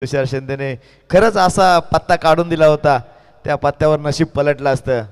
तुषार शिंदेने खरंच असा पत्ता काढून दिला होता, त्या पत्त्यावर नशीब पलटलं असतं.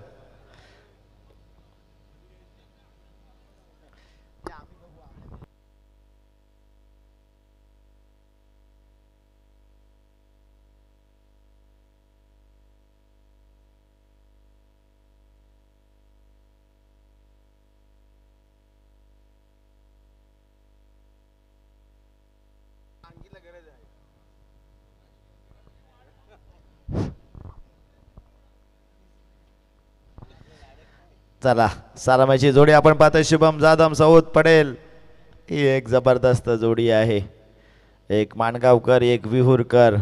चला सालामाची जोडी आपण पाहतोय. शुभम जाधव सौद पटेल ही एक जबरदस्त जोडी आहे. एक माणगावकर एक विहुरकर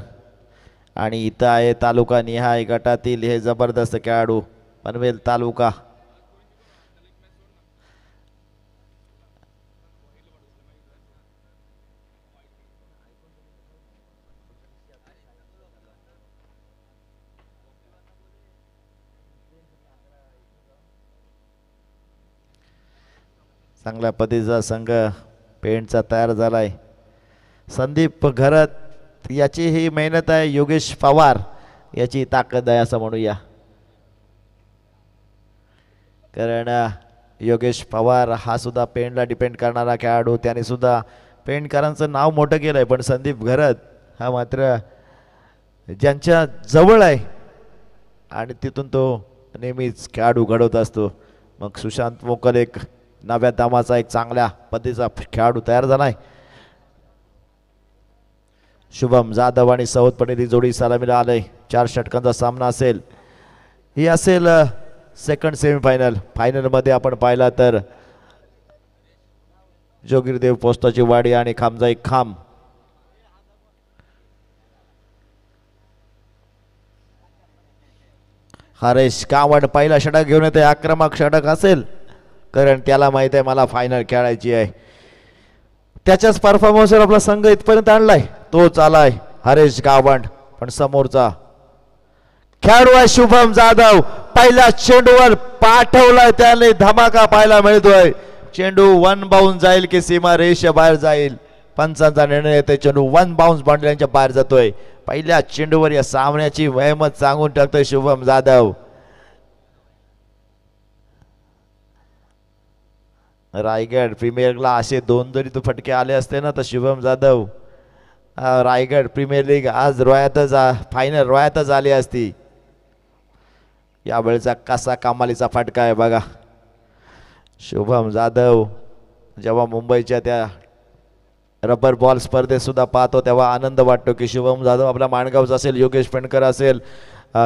आणि इथं आहे तालुका निहाय गटातील हे जबरदस्त खेळाडू पनवेल तालुका. चांगल्या पद्धतीचा संघ पेंटचा तयार झालाय. संदीप घरत याची ही मेहनत आहे, योगेश पवार याची ताकद आहे असं म्हणूया. कारण योगेश पवार हा सुद्धा पेंटला डिपेंड करणारा खेळाडू, त्याने सुद्धा पेंटकरांचं नाव मोठं केलं आहे. पण संदीप घरत हा मात्र ज्यांच्या जवळ आहे आणि तिथून तो नेहमीच खेळाडू घडवत असतो. मग सुशांत मोकल एक नव्या दामाचा एक चांगल्या पद्धतीचा खेळाडू तयार झालाय. शुभम जाधव आणि सौद पटेल ही जोडी सलामीला आलंय. 4 षटकांचा सामना असेल. ही असेल सेकंड सेमीफायनल. फायनलमध्ये आपण पाहिला तर जोगिरदेव पोस्टाची वाडी आणि खामजाई खांब हरेश कावड पहिला षटक घेऊन येते. आक्रमक षटक असेल कारण त्याला माहित आहे मला फायनल खेळायची आहे. त्याच्याच परफॉर्मन्सवर आपला संघ इथपर्यंत आणलाय. तोच आलाय हरेश गावंड. पण समोरचा खेळाडू आहे शुभम जाधव. पहिल्या चेंडूवर पाठवलाय त्याने धमाका पाहायला मिळतोय. चेंडू 1 बाउन्स जाईल की सीमा रेषे बाहेर जाईल. पंचांचा निर्णय येतोय. चेंडू 1 बाउन्स बाउंड्रीच्या बाहेर जातोय. पहिल्या चेंडूवर या सामन्याची वहमत सांगून टाकतोय शुभम जाधव. रायगड प्रीमियर असे 2 जरी तो फटके आले असते ना तर शुभम जाधव रायगड प्रीमियर लीग आज रोयातच फायनल रोयातच आली असती. यावेळेचा कसा कमालीचा फटका आहे बघा. शुभम जाधव जेव्हा मुंबईच्या त्या रबर बॉल स्पर्धेत सुद्धा पाहतो तेव्हा आनंद वाटतो की शुभम जाधव आपला माणगावचा असेल, योगेश पेंडकर असेल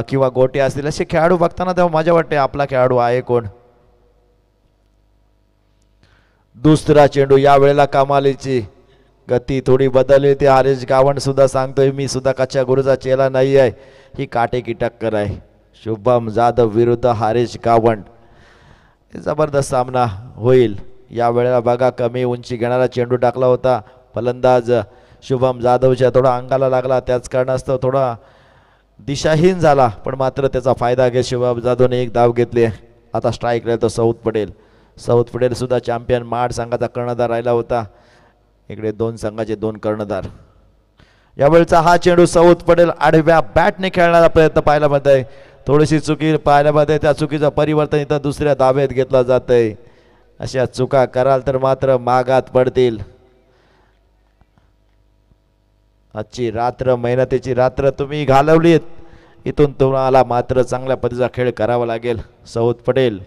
किंवा गोटे असतील असे खेळाडू बघताना तेव्हा मजा वाटते आपला खेळाडू आहे कोण. दुसरा चेंडू या वेळेला कमालीची गती थोडी बदलली. ते हरेश गावंड सुद्धा सांगतोय मी सुद्धा कच्च्या गुरुचा चेला नाही आहे. ही काटेकी टक्कर आहे शुभम जाधव विरुद्ध हरेश गावंड. जबरदस्त सामना होईल. या वेळेला बघा कमी उंची घेणारा चेंडू टाकला होता. फलंदाज शुभम जाधवच्या थोडा अंगाला लागला, त्याच कारणास्तव थोडा दिशाहीन झाला. पण मात्र त्याचा फायदा घेत शुभम जाधवने एक धाव घेतली. आता स्ट्राईक राहिला तो सौद पटेल. सौद पटेल सुद्धा चॅम्पियन माड संघाचा कर्णधार राहिला होता. इकडे 2 संघाचे 2 कर्णधार. यावेळचा हा चेंडू सौद पटेल आडव्या बॅटने खेळण्याचा प्रयत्न पाहायला मिळतोय. थोडीशी चुकी पाहायला मिळते. त्या चुकीचं परिवर्तन इथं दुसऱ्या धावेत घेतलं जातंय. अशा चुका कराल तर मात्र मागात पडतील. आजची रात्र मेहनतीची रात्र तुम्ही घालवलीत. इथून तुम्हाला मात्र चांगल्या पद्धतीचा खेळ करावा लागेल. सौद पटेल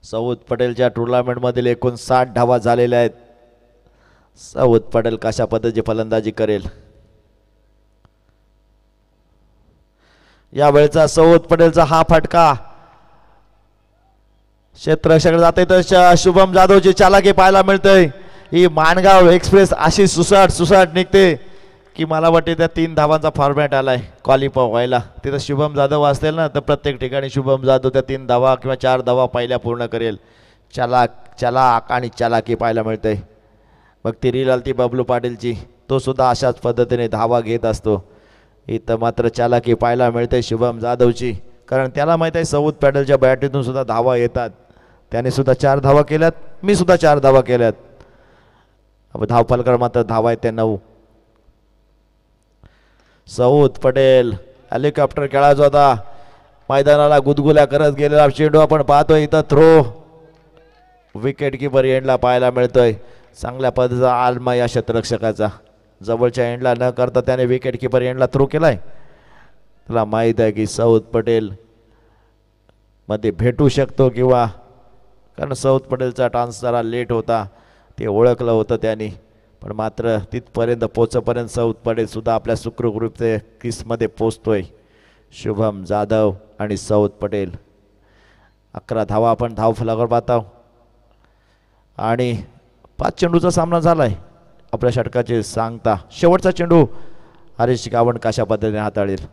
सौद पटेलच्या टुर्नामेंट मधील एकूण 60 धावा झालेल्या आहेत. सौद पटेल कशा पद्धतीची फलंदाजी करेल. यावेळेचा सौद पटेलचा हा फटका क्षेत्ररक्षक जाते तर शुभम जाधवची चालाकी पाहायला मिळते. ही माणगाव एक्सप्रेस अशी सुसाट निघते की मला वाटते त्या 3 धावांचा फॉर्मॅट आलाय क्वालिफाय व्हायला. तिथं शुभम जाधव असेल ना तर प्रत्येक ठिकाणी शुभम जाधव त्या 3 धावा किंवा 4 धावा पहिल्या पूर्ण करेल. चालाक आणि चालाकी पाहायला मिळते. मग ती रील आलती बबलू पाटीलची, तो सुद्धा अशाच पद्धतीने धावा घेत असतो. इथं मात्र चालाकी पाहायला मिळते शुभम जाधवची. कारण त्याला माहित आहे सौद पटेलच्या बॅटीतून सुद्धा धावा येतात. त्याने सुद्धा 4 धावा केल्यात, मी सुद्धा 4 धावा केल्यात. धावफलकावर मात्र धावा आहेत 9. सौद पटेल हेलिकॉप्टर खेळायचा होता, मैदानाला गुदगुल्या करत गेलेला चेंडू आपण पाहतोय. इथं थ्रो विकेट किपर एंडला पाहायला मिळतोय. चांगल्या पद्धतीचा आलमा या क्षेत्ररक्षकाचा, जवळच्या एंडला न करता त्याने विकेट किपर एंडला थ्रो केलाय. त्याला माहीत आहे की सौद पटेल मध्ये भेटू शकतो, किंवा कारण सौद पटेलचा टान्स जरा लेट होता ते ओळखलं होतं त्यांनी, पण मात्र तिथपर्यंत पोचपर्यंत सौद पटेल सुद्धा आपल्या सुखरूपते किसमध्ये पोचतोय. शुभम जाधव आणि सौद पटेल 11 धावा आपण धावफलकावर पाहतो आणि 5 चेंडूचा सामना झालाय. आपल्या षटकाचे सांगता शेवटचा चेंडू हरीश गावंड कशा पद्धतीने हाताळेल.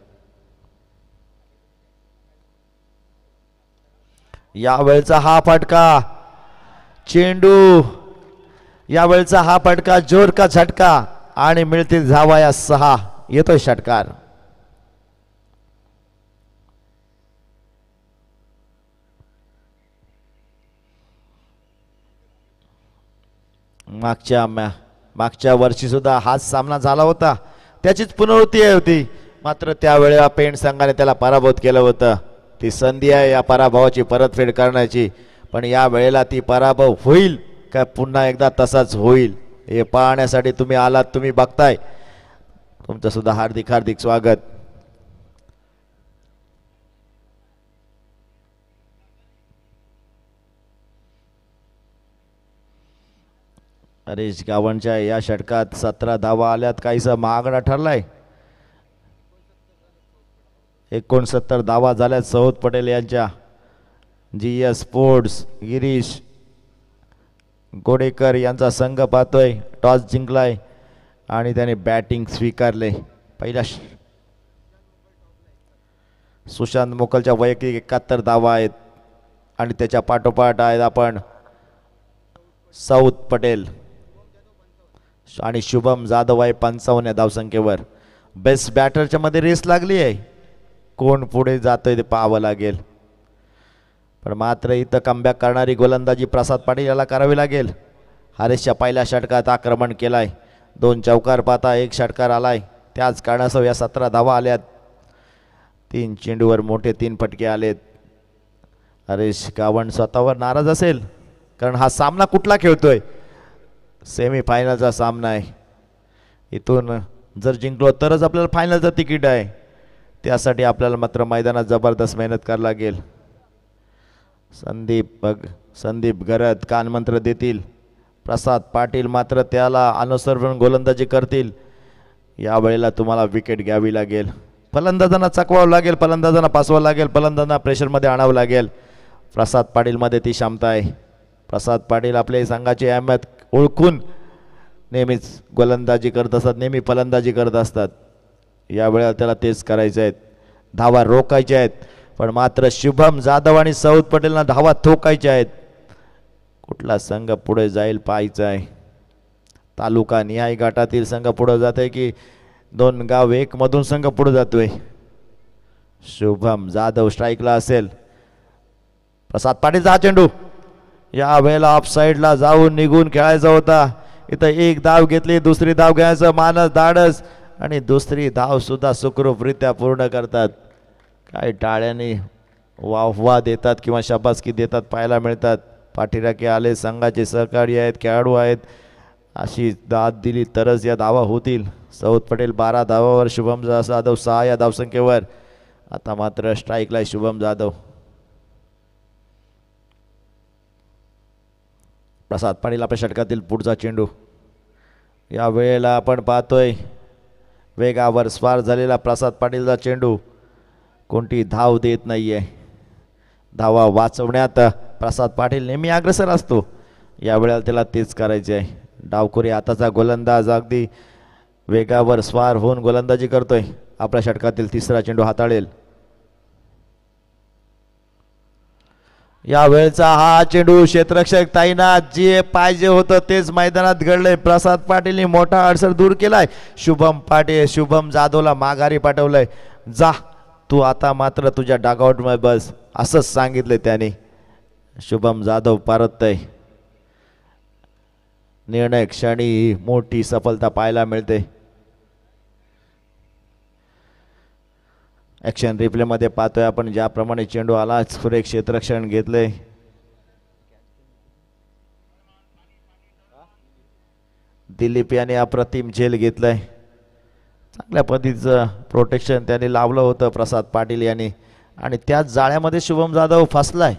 यावेळचा हा फटका चेंडू, यावेळचा हा फटका जोर का झटका आणि मिळतील धावा या 6. येतोय षटकार. मागच्या वर्षी सुद्धा हाच सामना झाला होता, त्याचीच पुनरावृत्ती होती, मात्र त्यावेळेला पेंट संघाने त्याला पराभूत केलं होतं. ती संधी आहे या पराभवाची परतफेड करण्याची, पण या वेळेला ती पराभव होईल का पुन्हा एकदा तसाच होईल हे पाहण्यासाठी तुम्ही आलात, तुम्ही बघताय. तुमचं सुद्धा हार्दिक हार्दिक स्वागत. हरीश गावंडच्या या षटकात 17 धावा आल्यात, काहीसा महागडा ठरलाय. 69 धावा झाल्यात सौद पटेल यांच्या. GS स्पोर्ट्स गिरीश गोडेकर यांचा संघ पाहतोय टॉस जिंकलाय आणि त्याने बॅटिंग स्वीकारले. पहिला सुशांत मोकलच्या वैयक्तिक 71 धावा आहेत आणि त्याच्या पाठोपाठ आहेत आपण सौद पटेल आणि शुभम जाधव आहे 55 धावसंख्येवर. बेस्ट बॅटरच्या मध्ये रेस लागली आहे, कोण पुढे जातोय ते पाहावं लागेल. पण मात्र इथं कमबॅक करणारी गोलंदाजी प्रसाद पाटील याला करावी लागेल. हरीशच्या पहिल्या षटकात आक्रमण केलाय, 2 चौकार पाहता 1 षटकार आलाय, त्याच कारणासह या 17 धावा आल्यात. 3 चेंडूवर मोठे 3 फटके आलेत. हरीश गावंड स्वतःवर नाराज असेल, कारण हा सामना कुठला खेळतोय, सेमीफायनलचा सामना आहे. इथून जर जिंकलो तरच आपल्याला फायनलचं तिकीट आहे, त्यासाठी आपल्याला मात्र मैदानात जबरदस्त मेहनत करावी लागेल. संदीप गरत कानमंत्र देतील, प्रसाद पाटील मात्र त्याला अनुसरून गोलंदाजी करतील. यावेळेला तुम्हाला विकेट घ्यावी लागेल, फलंदाजांना चकवावं लागेल, फलंदाजांना पासवावं लागेल, फलंदाजांना प्रेशरमध्ये आणावं लागेल. प्रसाद पाटीलमध्ये ती क्षमता आहे. प्रसाद पाटील आपल्या संघाची अहमियत ओळखून नेहमीच गोलंदाजी करत असतात, नेहमी फलंदाजी करत असतात. यावेळेला त्याला तेच करायचं आहे, धावा रोखायच्या आहेत, पण मात्र शुभम जाधव आणि सौद पटेलना धावा ठोकायच्या आहेत. कुठला संघ पुढे जाईल पाहायचं आहे. तालुका निहाय गटातील संघ पुढे जात आहे की 2 गाव 1 मधून संघ पुढे जातोय. शुभम जाधव स्ट्राईकला असेल. प्रसाद पाटीलचा हा चेंडू या वेळेला ऑफ साईडला जाऊन निघून खेळायचा होता. इथं 1 धाव घेतली, दुसरी धाव घ्यायचं मानस धाडस आणि दुसरी धाव सुद्धा सुखरूपरित्या पूर्ण करतात. काय टाळ्याने वाहवा देतात किंवा शाबासकी देतात पाहायला मिळतात. पाठीराखे आले, संघाचे सहकारी आहेत, खेळाडू आहेत, अशी दाद दिली तरच या धावा होतील. सौद पटेल 12 धावावर, शुभम जाधव 6 या धावसंख्येवर. आता मात्र स्ट्राईकला शुभम जाधव. प्रसाद पाटील आपल्या षटकातील पुढचा चेंडू. या वेळेला आपण पाहतोय वेगावर स्वार झालेला प्रसाद पाटीलचा चेंडू, कोणती धाव देत नाहीये. धावा वाचवण्यात प्रसाद पाटील नेहमी अग्रेसर असतो, या वेळेला त्याला तेच करायचे आहे. डावखुरी हाताचा गोलंदाज अगदी वेगावर स्वार होऊन गोलंदाजी करतोय. आपल्या षटकातील तिसरा चेंडू हाताळेल. या वेळचा हा चेंडू क्षेत्ररक्षक ताईनाथ जे पाहिजे होतं तेच मैदानात घडले. प्रसाद पाटीलने मोठा अडसर दूर केलाय. शुभम जाधवला माघारी पाठवलंय. जा तू आता मात्र तुझ्या डागआउट मध्ये बस असंच सांगितले त्याने. शुभम जाधव परततय. निर्णय क्षणी मोठी सफलता पाहायला मिळते. ॲक्शन रिप्ले मध्ये पाहतोय आपण ज्याप्रमाणे चेंडू आला सुरेख क्षेत्ररक्षण घेतले. दिलीप याने अप्रतिम झेल घेतलाय. चांगल्या पद्धतीचं प्रोटेक्शन त्याने लावलं होतं प्रसाद पाटील यांनी आणि त्याच जाळ्यामध्ये शुभम जाधव फसलाय.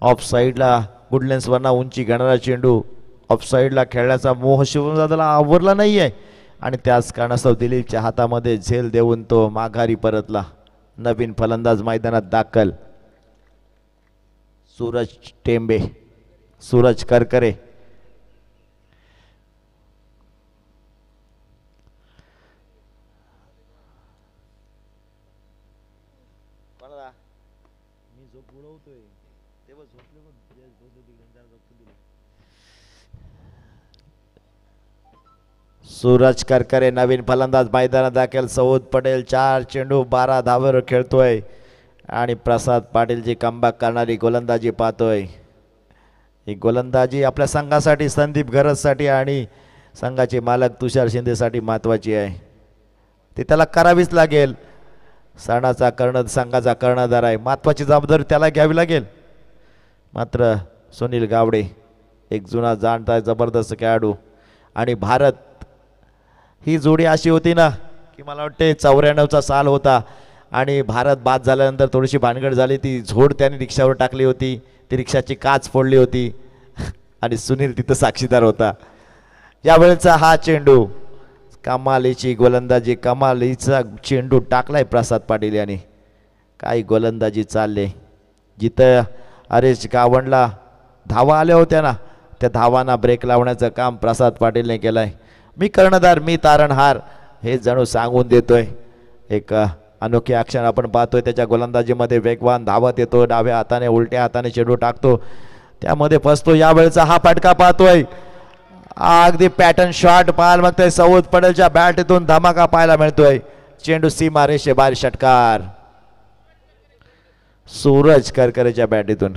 ऑफ साईडला गुडलेन्सवरना उंची घेणारा चेंडू ऑफ साईडला खेळण्याचा मोह शुभम जाधवला आवरला नाही आहे आणि त्याच कारणास्तव दिलीपच्या हातामध्ये झेल देऊन तो माघारी परतला. नवीन फलंदाज मैदानात दाखल सूरज टेंबे, सूरज करकरे. सूरज करकरे नवीन फलंदाज मैदानात दाखल. सौद पटेल 4 चेंडू 12 धावांवर खेळतोय आणि प्रसाद पाटीलची कमबॅक करणारी गोलंदाजी पाहतोय. ही गोलंदाजी आपल्या संघासाठी संदीप घरतसाठी आणि संघाचे मालक तुषार शिंदेसाठी महत्त्वाची आहे. ती त्याला करावीच लागेल. संघाचा कर्णधार आहे. महत्त्वाची जबाबदारी त्याला घ्यावी लागेल. मात्र सुनील गावडे एक जुना जाणता जबरदस्त खेळाडू आणि भारत ही जोडी अशी होती ना की मला वाटते 94चा साल होता आणि भारत बाद झाल्यानंतर थोडीशी भानगड झाली. ती झोड त्याने रिक्षावर टाकली होती. ती रिक्षाची काच फोडली होती आणि सुनील तिथं साक्षीदार होता. यावेळेचा हा चेंडू कमालीची गोलंदाजी, कमालीचा चेंडू टाकलाय प्रसाद पाटील यांनी. काही गोलंदाजी चालले. जिथं हरीश गावंडला धावा आल्या होत्या ना त्या धावांना ब्रेक लावण्याचं काम प्रसाद पाटीलने केलंय. मी कर्णधार, मी तारणहार हे जणू सांगून देतोय. एक अनोखी ॲक्शन आपण पाहतोय. त्याच्या गोलंदाजीमध्ये वेगवान धावत येतो, डाव्या हाताने उलट्या हाताने चेंडू टाकतो, त्यामध्ये फसतो. यावेळेचा हा फटका पाहतोय. अगदी पॅटर्न शॉट पाहायला मग ते सौद पटेलच्या बॅटतून धमाका पाहायला मिळतोय. चेंडू सीमा रेषेबाहेर षटकार सूरज करकरेच्या बॅटतून.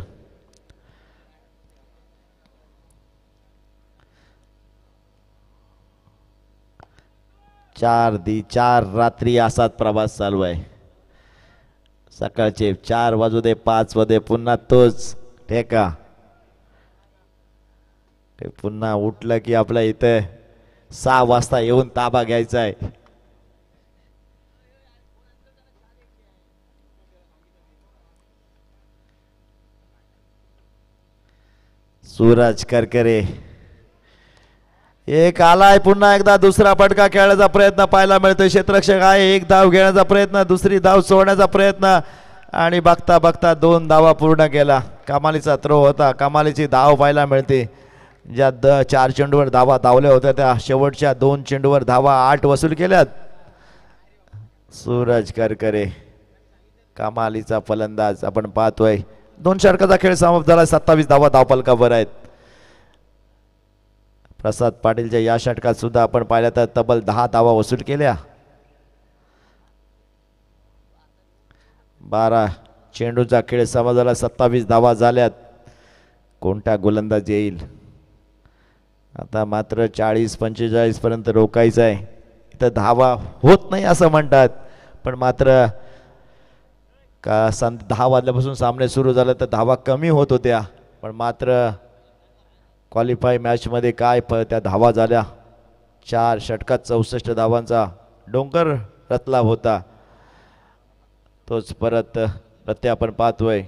चार रात्री असाच प्रवास चालू आहे. सकाळचे 4 वाजू दे 5 वाजू दे पुन्हा तोच ठेका. पुन्हा उठलं की आपल्या इथे 6 वाजता येऊन ताबा घ्यायचा आहे. सूरज करकरे एक आलाय. पुन्हा एकदा दुसरा फटका खेळण्याचा प्रयत्न पाहायला मिळतोय. क्षेत्ररक्षक आहे. एक धाव घेण्याचा प्रयत्न, दुसरी धाव सोडण्याचा प्रयत्न आणि बघता बघता 2 धावा पूर्ण केला. कमालीचा थ्रो होता. कमालीची धाव पाहायला मिळते. ज्या 4 चेंडूवर धावा धावल्या होत्या त्या शेवटच्या 2 चेंडूवर धावा 8 वसूल केल्यात. सूरज करकरे कमालीचा फलंदाज आपण पाहतोय. 2 षटकाचा खेळ समाप्त झाला. 27 धावा धावफलकावर आहेत. प्रसाद पाटीलच्या या षटकात सुद्धा आपण पाहिलं तर तब्बल 10 धावा वसूल केल्या. 12 चेंडूचा खेळ समाप्त झाला. 27 धावा झाल्यात. कोणता गोलंदाज येईल आता? मात्र 40-45 पर्यंत रोखायचं आहे. इथं धावा होत नाही असं म्हणतात, पण मात्र का 10 वाजल्यापासून सामने सुरू झाले तर धावा कमी होत होत्या, पण मात्र क्वालिफाय मॅचमध्ये काय त्या धावा झाल्या. 4 षटकात 64 धावांचा डोंगर रचला होता. तोच परत प्रत्ये आपण पाहतोय.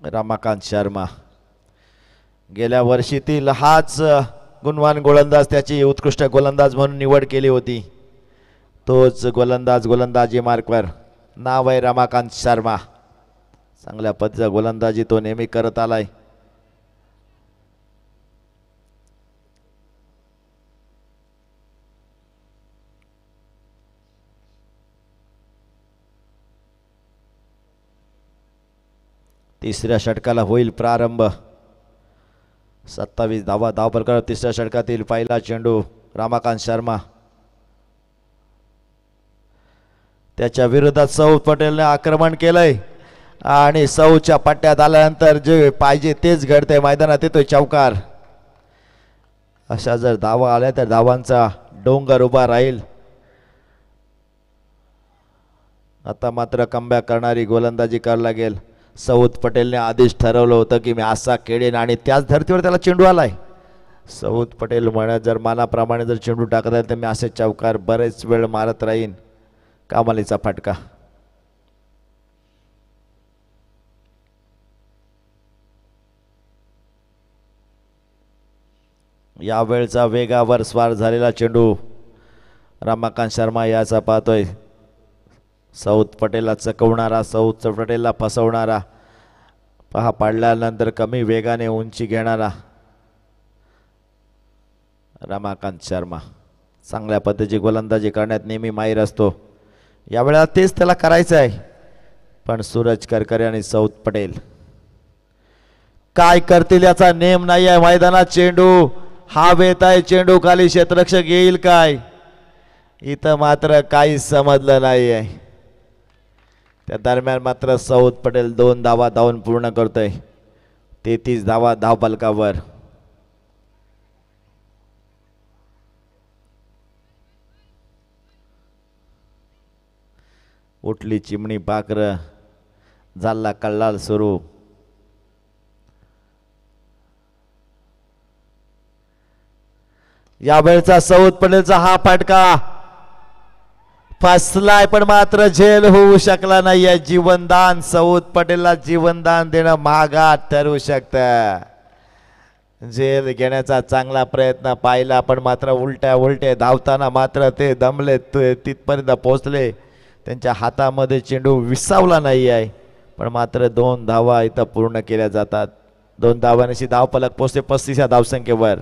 रमाकांत शर्मा गेल्या वर्षीतील हाच गुणवान गोलंदाज, त्याची उत्कृष्ट गोलंदाज म्हणून निवड केली होती. तोच गोलंदाज गोलंदाजी मार्कवर नाव आहे रमाकांत शर्मा. चांगल्या पद्धतीचा गोलंदाजी तो नेहमी करत आलाय. तिसऱ्या षटकाला होईल प्रारंभ. 27 धावा धावफलकावर तिसऱ्या षटकातील पहिला चेंडू रमाकांत शर्मा. त्याच्या विरोधात सौद पटेलने आक्रमण केलंय आणि सौच्या पट्ट्यात आल्यानंतर जे पाहिजे तेच घडते मैदानात येतोय चौकार. अशा जर धावा आल्या तर धावांचा डोंगर उभा राहील. आता मात्र कमबॅक करणारी गोलंदाजी करायला लागेल. सौद पटेलने आधीच ठरवलं होतं की मी असा खेळेन आणि त्याच धर्तीवर त्याला चेंडू आलाय. सौद पटेल म्हणत जर मनाप्रमाणे जर चेंडू टाकत आहे तर मी असे चौकार बरेच वेळ मारत राहीन. कमालीचा फटका. या वेळचा वेगावर स्वार झालेला चेंडू रमाकांत शर्मा याचा पाहतोय. सौद पटेलला चकवणारा, सौद पटेलला फसवणारा, पहा पाडल्यानंतर कमी वेगाने उंची घेणारा रमाकांत शर्मा चांगल्या पद्धतीची गोलंदाजी करण्यात नेहमी माहीर असतो. यावेळेला तेच त्याला करायचं आहे. पण सूरज करकरे आणि सौद पटेल काय करतील याचा नेम नाही आहे मैदानात. चेंडू हवेत आहे, चेंडू खाली क्षेत्ररक्षक येईल काय, इथं मात्र काहीच समजलं नाही आहे. त्या दरम्यान मात्र सौद पटेल 2 धावा धावून पूर्ण करतोय. 33 धावा धावफलकावर. उठली चिमणी पाखर, झाला कल्लाल सुरू. या वेळचा सौद पटेलचा हा फटका फसलाय पण मात्र झेल होऊ शकला नाहीये. जीवनदान सौद पटेलला जीवनदान देणं महागात ठरू शकतं. झेल घेण्याचा चांगला प्रयत्न पाहिला पण मात्र उलटे धावताना मात्र ते दमले, तिथपर्यंत पोहोचले. त्यांच्या हातामध्ये चेंडू विसावला नाही आहे पण मात्र 2 धावा इथं पूर्ण केल्या जातात. 2 धावांशी धावफलक पोहोचते 35 या धावसंख्येवर.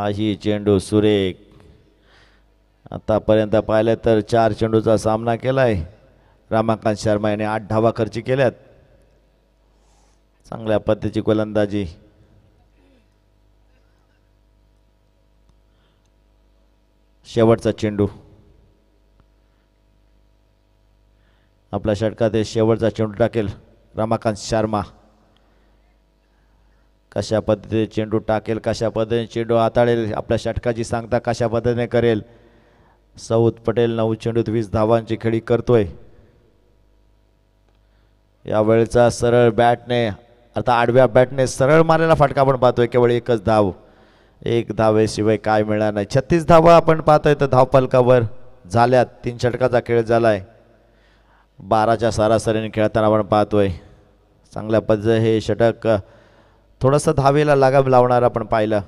ही चेंडू सुरेख. आतापर्यंत पाहिलं तर 4 चेंडूचा सामना केलाय रमाकांत शर्मा याने. 8 धावा खर्ची केल्यात. चांगल्या पद्धतीची गोलंदाजी. शेवटचा चेंडू आपल्या षटकात शेवटचा चेंडू टाकेल रमाकांत शर्मा. कशा पद्धतीने चेंडू टाकेल, कशा पद्धतीने चेंडू हाताळेल, आपल्या षटकाची सांगता कशा पद्धतीने करेल. सौद पटेल 9 चेंडूत 20 धावांची खेळी करतोय. या वेळचा सरळ बॅटने, आता आडव्या बॅटने सरळ मारलेला फटका आपण पाहतोय. केवळ एकच धाव, 1 धावेशिवाय काय मिळणार नाही. 36 धावा आपण पाहतोय तर धावफलकावर झाल्यात. 3 षटकाचा खेळ झालाय. 12च्या सरासरीने खेळताना आपण पाहतोय. चांगल्या पद्धतीने हे षटक थोडंसं धावेला लगाम लावणार आपण पाहिलं.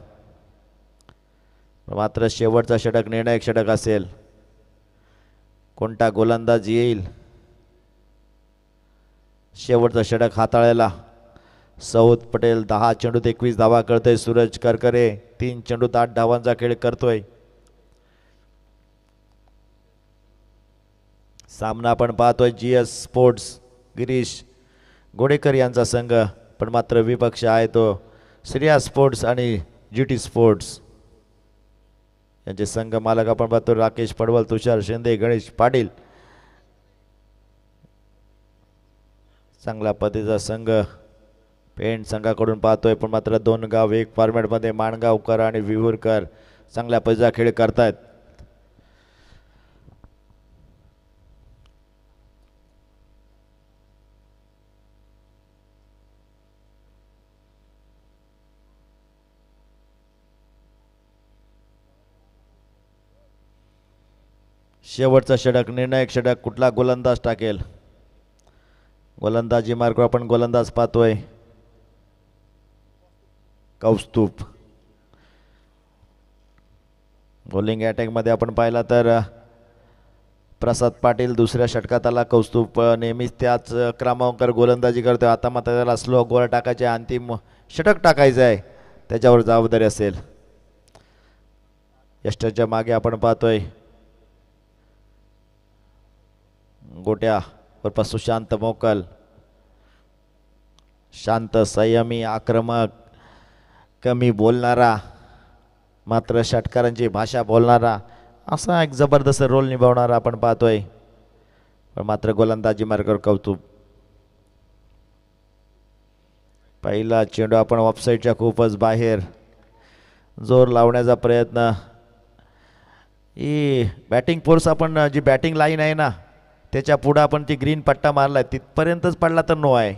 मात्र शेवटचा षटक निर्णायक षटक असेल. कोणता गोलंदाज येईल शेवटचा षटक हाताळायला. सौद पटेल 10 चेंडूत 21 धावा करतोय. सूरज करकरे 3 चेंडूत 8 धावांचा खेळ करतोय. सामना आपण पाहतोय GS स्पोर्ट्स गिरीश गोडेकर यांचा संघ, पण मात्र विपक्ष आहे तो श्रेया स्पोर्ट्स आणि GT स्पोर्ट्स यांचे संघ मालक आपण पाहतो राकेश पडवल, तुषार शिंदे, गणेश पाटील. चांगल्या पद्धतीचा संघ पेंट संघाकडून पाहतोय, पण मात्र 2 गाव 1 फॉर्मॅटमध्ये माणगावकर आणि विहुरकर चांगल्या पद्धतीचा खेळ करतायत. शेवटचा षटक निर्णायक षटक कुठला गोलंदाज टाकेल. गोलंदाजी मार्गावर आपण गोलंदाज पाहतोय कौस्तुभ. बॉलिंग अटॅक मध्ये आपण पाहिला तर प्रसाद पाटील दुसऱ्या षटकात आला. कौस्तुभ नेहमीच त्याच क्रमांकावर गोलंदाजी करतोय. आता मात्र त्याला स्लो गोल टाकायचे, अंतिम षटक टाकायचं आहे, त्याच्यावर जबाबदारी असेल. यष्टरच्या मागे आपण पाहतोय गोट्या वर सुशांत मोकल. शांत, संयमी, आक्रमक, कमी बोलणारा मात्र षटकारांची भाषा बोलणारा असा एक जबरदस्त रोल निभावणारा आपण पाहतोय, पण मात्र गोलंदाजी मार्गावर कौतुक. पहिला चेंडू आपण ऑफसाईडच्या खूपच बाहेर, जोर लावण्याचा प्रयत्न. ही बॅटिंग फोर्स आपण जी बॅटिंग लाईन आहे ना त्याच्या पुढं आपण ती ग्रीन पट्टा मारला तिथपर्यंतच पडला तर नो आहे,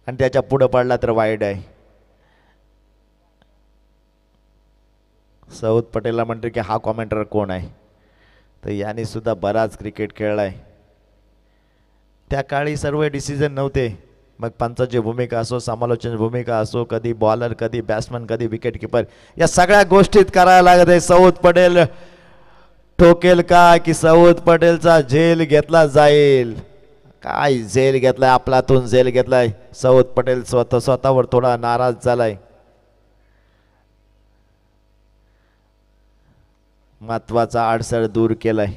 आणि त्याच्या पुढं पडला तर वाईड आहे. सौद पटेलला म्हणते की हा कॉमेंटर कोण आहे, तर याने सुद्धा बराच क्रिकेट खेळलाय. त्या काळी सर्व डिसिजन नव्हते, मग पंचाची भूमिका असो, समालोचन भूमिका असो, कधी बॉलर, कधी बॅट्समन, कधी विकेट किपर, या सगळ्या गोष्टीत करायला लागत आहे. सौद पटेल ठोकेल का की सौद पटेलचा झेल घेतला जाईल? काय झेल घेतलाय, आपलातून झेल घेतलाय. सौद पटेल स्वतःवर थोडा नाराज झालाय. महत्वाचा अडसर दूर केलाय.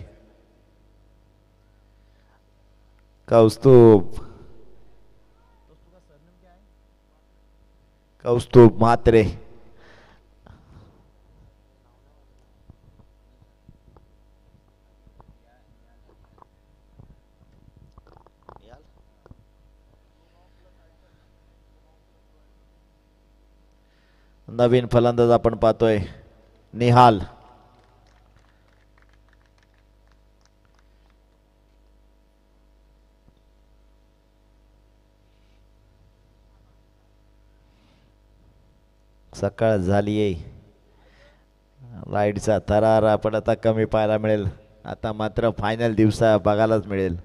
कौस्तुभ म्हात्रे. नवीन फलंदाज आपण पाहतोय निहाल. सकाळ झाली आहे, लाईटचा थरार आपण आता कमी पाहायला मिळेल. आता मात्र फायनल दिवसा बघायलाच मिळेल.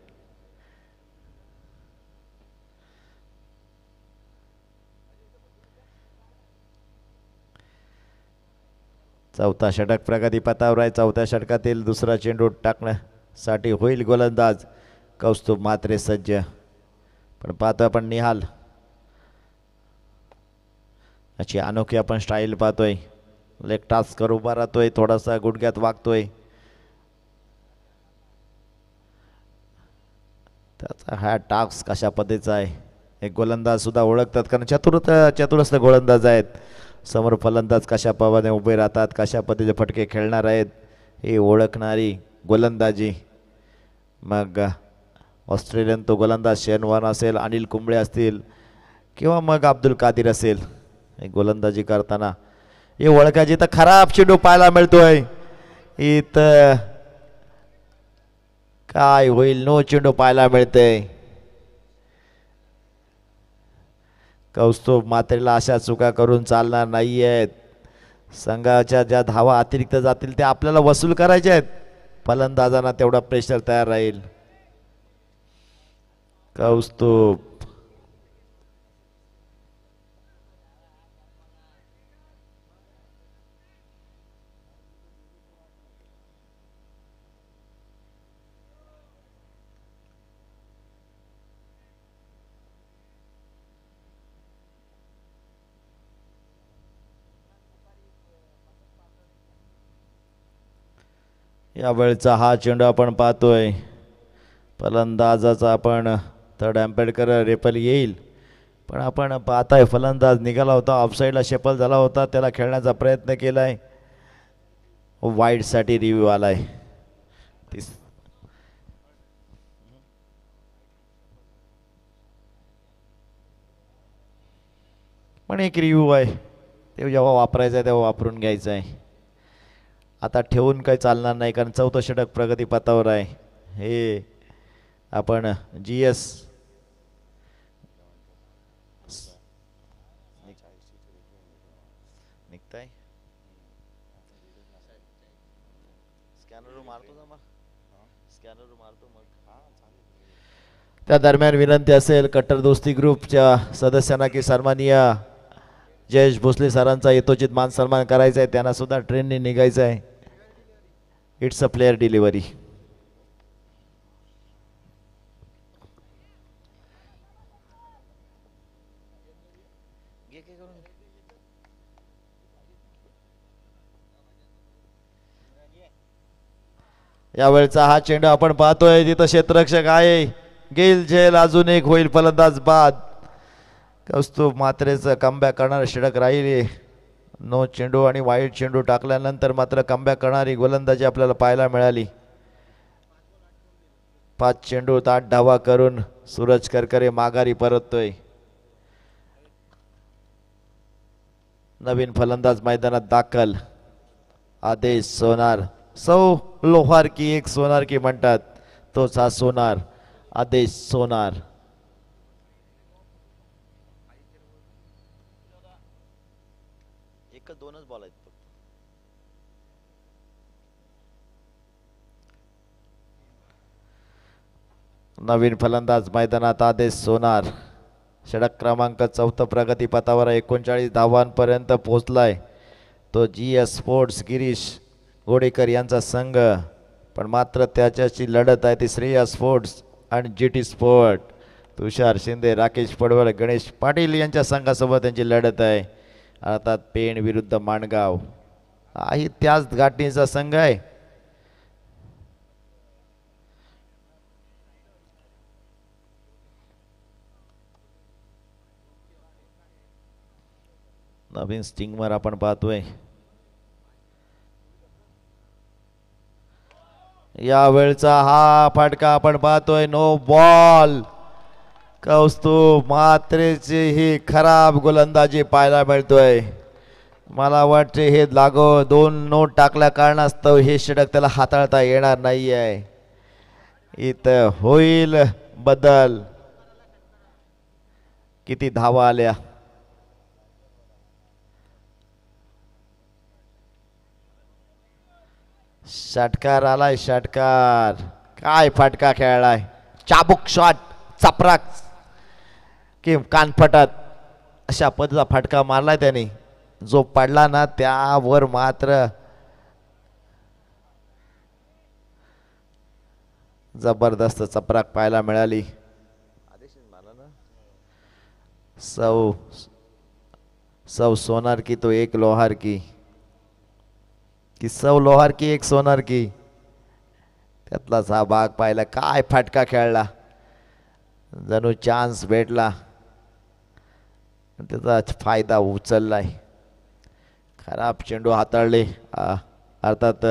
चौथा षटक प्रगतीपथावर आहे. चौथ्या षटकातील दुसरा चेंडू टाकण्यासाठी होईल गोलंदाज कौस्तुभ म्हात्रे सज्ज. पण पाहतोय आपण निहाल, याची अनोखी आपण स्टाईल पाहतोय. लेग टाच कर उभा राहतोय, थोडासा गुडघ्यात वागतोय. त्याचा हा टास्क कशा पद्धतीचा आहे एक गोलंदाज सुद्धा ओळखतात, कारण चतुरस्र गोलंदाज आहेत. समोर फलंदाज कशा पद्धतीने उभे राहतात, कशा पद्धतीचे फटके खेळणार आहेत हे ओळखणारी गोलंदाजी. मग ऑस्ट्रेलियन तो गोलंदाज शेन वॉर्न असेल, अनिल कुंबळे असतील, किंवा मग अब्दुल कादिर असेल, गोलंदाजी करताना हे ओळखायची. तर खराब चेंडू पाहायला मिळतोय इथं. काय होईल, नो चेंडू पाहायला मिळतंय. कौस्तुभ म्हात्रेला अशा चुका करून चालणार नाही आहेत. संघाच्या ज्या धावा अतिरिक्त जातील त्या आपल्याला वसूल करायच्या आहेत. फलंदाजांना तेवढा प्रेशर तयार राहील. कौस्तुभ या वेळचा हा चेंडू आपण पाहतोय. फलंदाजाचा आपण थर्ड अँपेडकर रेपल येईल, पण आपण पाहताय फलंदाज निघाला होता, ऑफसाईडला शेपल झाला होता, त्याला खेळण्याचा प्रयत्न केलाय. वाईडसाठी रिव्ह्यू आलाय. पण एक रिव्ह्यू आहे, ते जेव्हा वापरायचं आहे तेव्हा वापरून घ्यायचं आहे. आता ठेवून काही चालणार नाही, कारण चौथं षटक प्रगतीपथावर आहे. हे आपण GS निघताय स्कॅनर मारतो ना, मग स्कॅनर मारतो मग. त्या दरम्यान विनंती असेल कट्टर दोस्ती ग्रुपच्या सदस्यांना की सन्माननीय जयेश भोसले सरांचा यथोचित मान सन्मान करायचा आहे. त्यांना सुद्धा ट्रेनने निघायचं आहे. It's a player delivery. यावेळचा हा चेंडू आपण पाहतोय, तिथं क्षेत्ररक्षक आहे, गेल झेल, अजून एक होईल फलंदाज बाद. कौस्तुभ म्हात्रेचं कमबॅक करणारे षटक राहिले. नो चेंडू आणि वाईट चेंडू टाकल्यानंतर मात्र कमबॅक करणारी गोलंदाजी आपल्याला पाहायला मिळाली. 5 चेंडूत 8 धावा करून सूरज करकरे माघारी परततोय. नवीन फलंदाज मैदानात दाखल आदेश सोनार. सौ लोहार की एक सोनार की म्हणतात, तोच हा सोनार आदेश सोनार. एकच 2च बॉल आहेत. नवीन फलंदाज मैदानात आदेश सोनार. षटक क्रमांक 4 प्रगतीपथावर 39 धावांपर्यंत पोहोचलाय. तो GS स्पोर्ट्स गिरीश गोडेकर यांचा संघ, पण मात्र त्याच्याशी लढत आहे ती श्रेया स्पोर्ट्स आणि GT स्पोर्ट. तुषार शिंदे, राकेश पडवळ, गणेश पाटील यांच्या संघासोबत त्यांची लढत आहे. अर्थात पेण विरुद्ध माणगाव ही त्याच घाटणीचा संघ आहे. नवीन स्टिंगमर आपण पाहतोय. या वेळचा हा फटका आपण पाहतोय, नो बॉल. कौस्तुभ म्हात्रेची ही खराब गोलंदाजी पाहायला मिळतोय. मला वाटते हे लागो 2 नोट टाकल्या कारणास्तव हे षटक त्याला हाताळता येणार नाही आहे. इथं होईल बदल. किती धावा आल्या. षटकार आलाय, षटकार. काय फटका खेळलाय, चाबूक शॉट, चपराक की कानफटात अशा पद्धतीचा फटका मारलाय त्याने. जो पडला ना त्यावर मात्र जबरदस्त चपराक पाहायला मिळाली. सौ सोनार की तो एक लोहार की, सौ लोहार की एक सोनार की, त्यातलाच हा भाग पाहिला. काय फटका खेळला, जणू चान्स भेटला, त्याचा फायदा उचललाय. खराब चेंडू हाताळले. अर्थात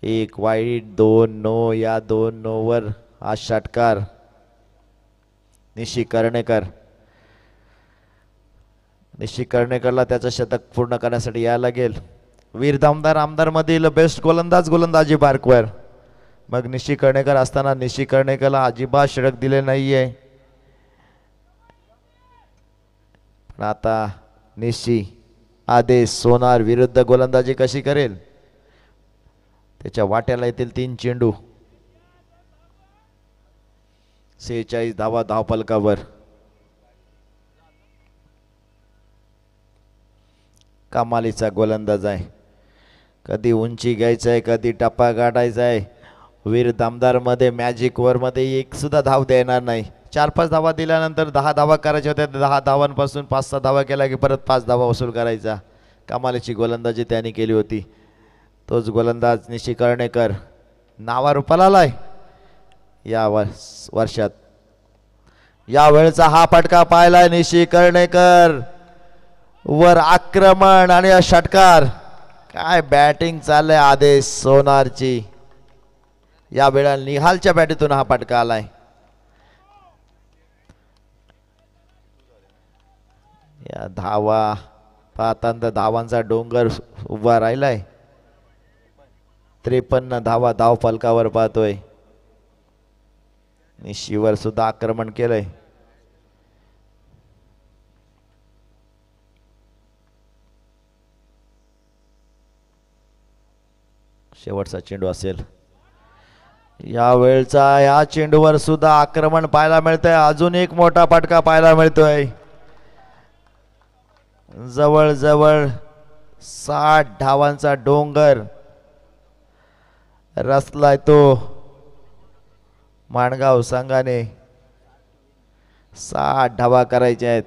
1 वाईट 2 नो. या 2 नोवर हा षटकार. निशी कर्णेकरला त्याचं शतक पूर्ण करण्यासाठी यायला लागेल. वीर दामदार आमदार मधील बेस्ट गोलंदाजी बारकवर. मग निशी कर्णेकर असताना निशी कर्णेकरला अजिबात षटक दिले नाहीये. पण आता निशी आदेश सोनार विरुद्ध गोलंदाजी कशी करेल. त्याच्या वाट्याला येतील 3 चेंडू. 46 धावा धावफलकावर. कमालीचा गोलंदाज आहे. कधी उंची घ्यायचं आहे, कधी टप्पा गाठायचा आहे. वीर दामदार मध्ये मॅजिक ओव्हर मध्ये एक सुद्धा धाव देणार नाही. 4-5 धावा दिल्यानंतर 10 धावा करायच्या होत्या. 10 धावांपासून 5-6 धावा केला की परत 5 धावा वसूल करायचा. कमालीची गोलंदाजी त्यांनी केली होती. तोच गोलंदाज निशी कर्णेकर नावारूपाला आलाय या वर्षात. या वेळचा हा फटका पाहिलाय निशी कर्णेकर. वर आक्रमण आणि षटकार. काय बॅटिंग चाललंय आदेश सोनारची. या वेळा निहालच्या बॅटीतून हा फटका आलाय. या धावा पाहताना धावांचा डोंगर उभा राहिलाय. 53 धावा धाव फलकावर पाहतोय. निशीवर सुद्धा आक्रमण केलंय. शेवटचा चेंडू असेल. या वेळचा या चेंडूवर सुद्धा आक्रमण पाहायला मिळतंय. अजून एक मोठा फटका पाहायला मिळतोय. जवळजवळ 60 धावांचा डोंगर रचलाय तो माणगाव संघाने. 60 धावा करायच्या आहेत.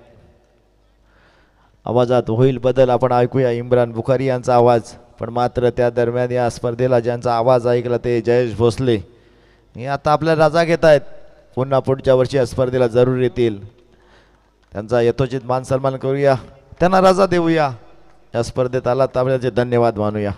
आवाजात होईल बदल. आपण ऐकूया इम्रान बुखारी यांचा आवाज. पण मात्र त्या दरम्यान या स्पर्धेला ज्यांचा आवाज ऐकला ते जयेश भोसले हे आता आपल्या रजा घेत आहेत. पुन्हा पुढच्या वर्षी या स्पर्धेला जरूर येतील. त्यांचा यथोचित मान सन्मान करूया. त्यांना रजा देऊया. या स्पर्धेत आला त्यामुळे धन्यवाद मानूया.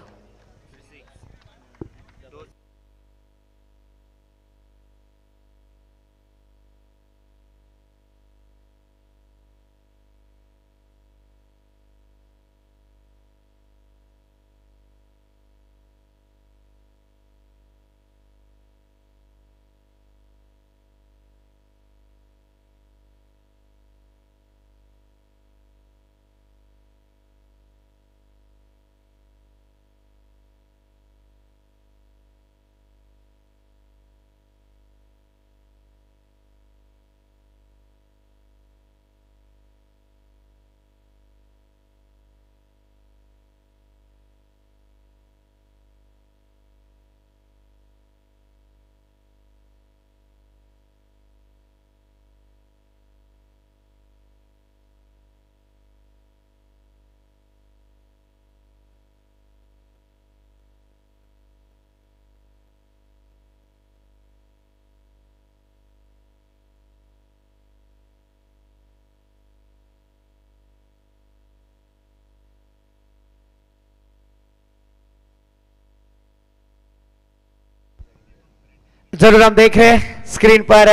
जरूर हम देख रहे हैं स्क्रीन पर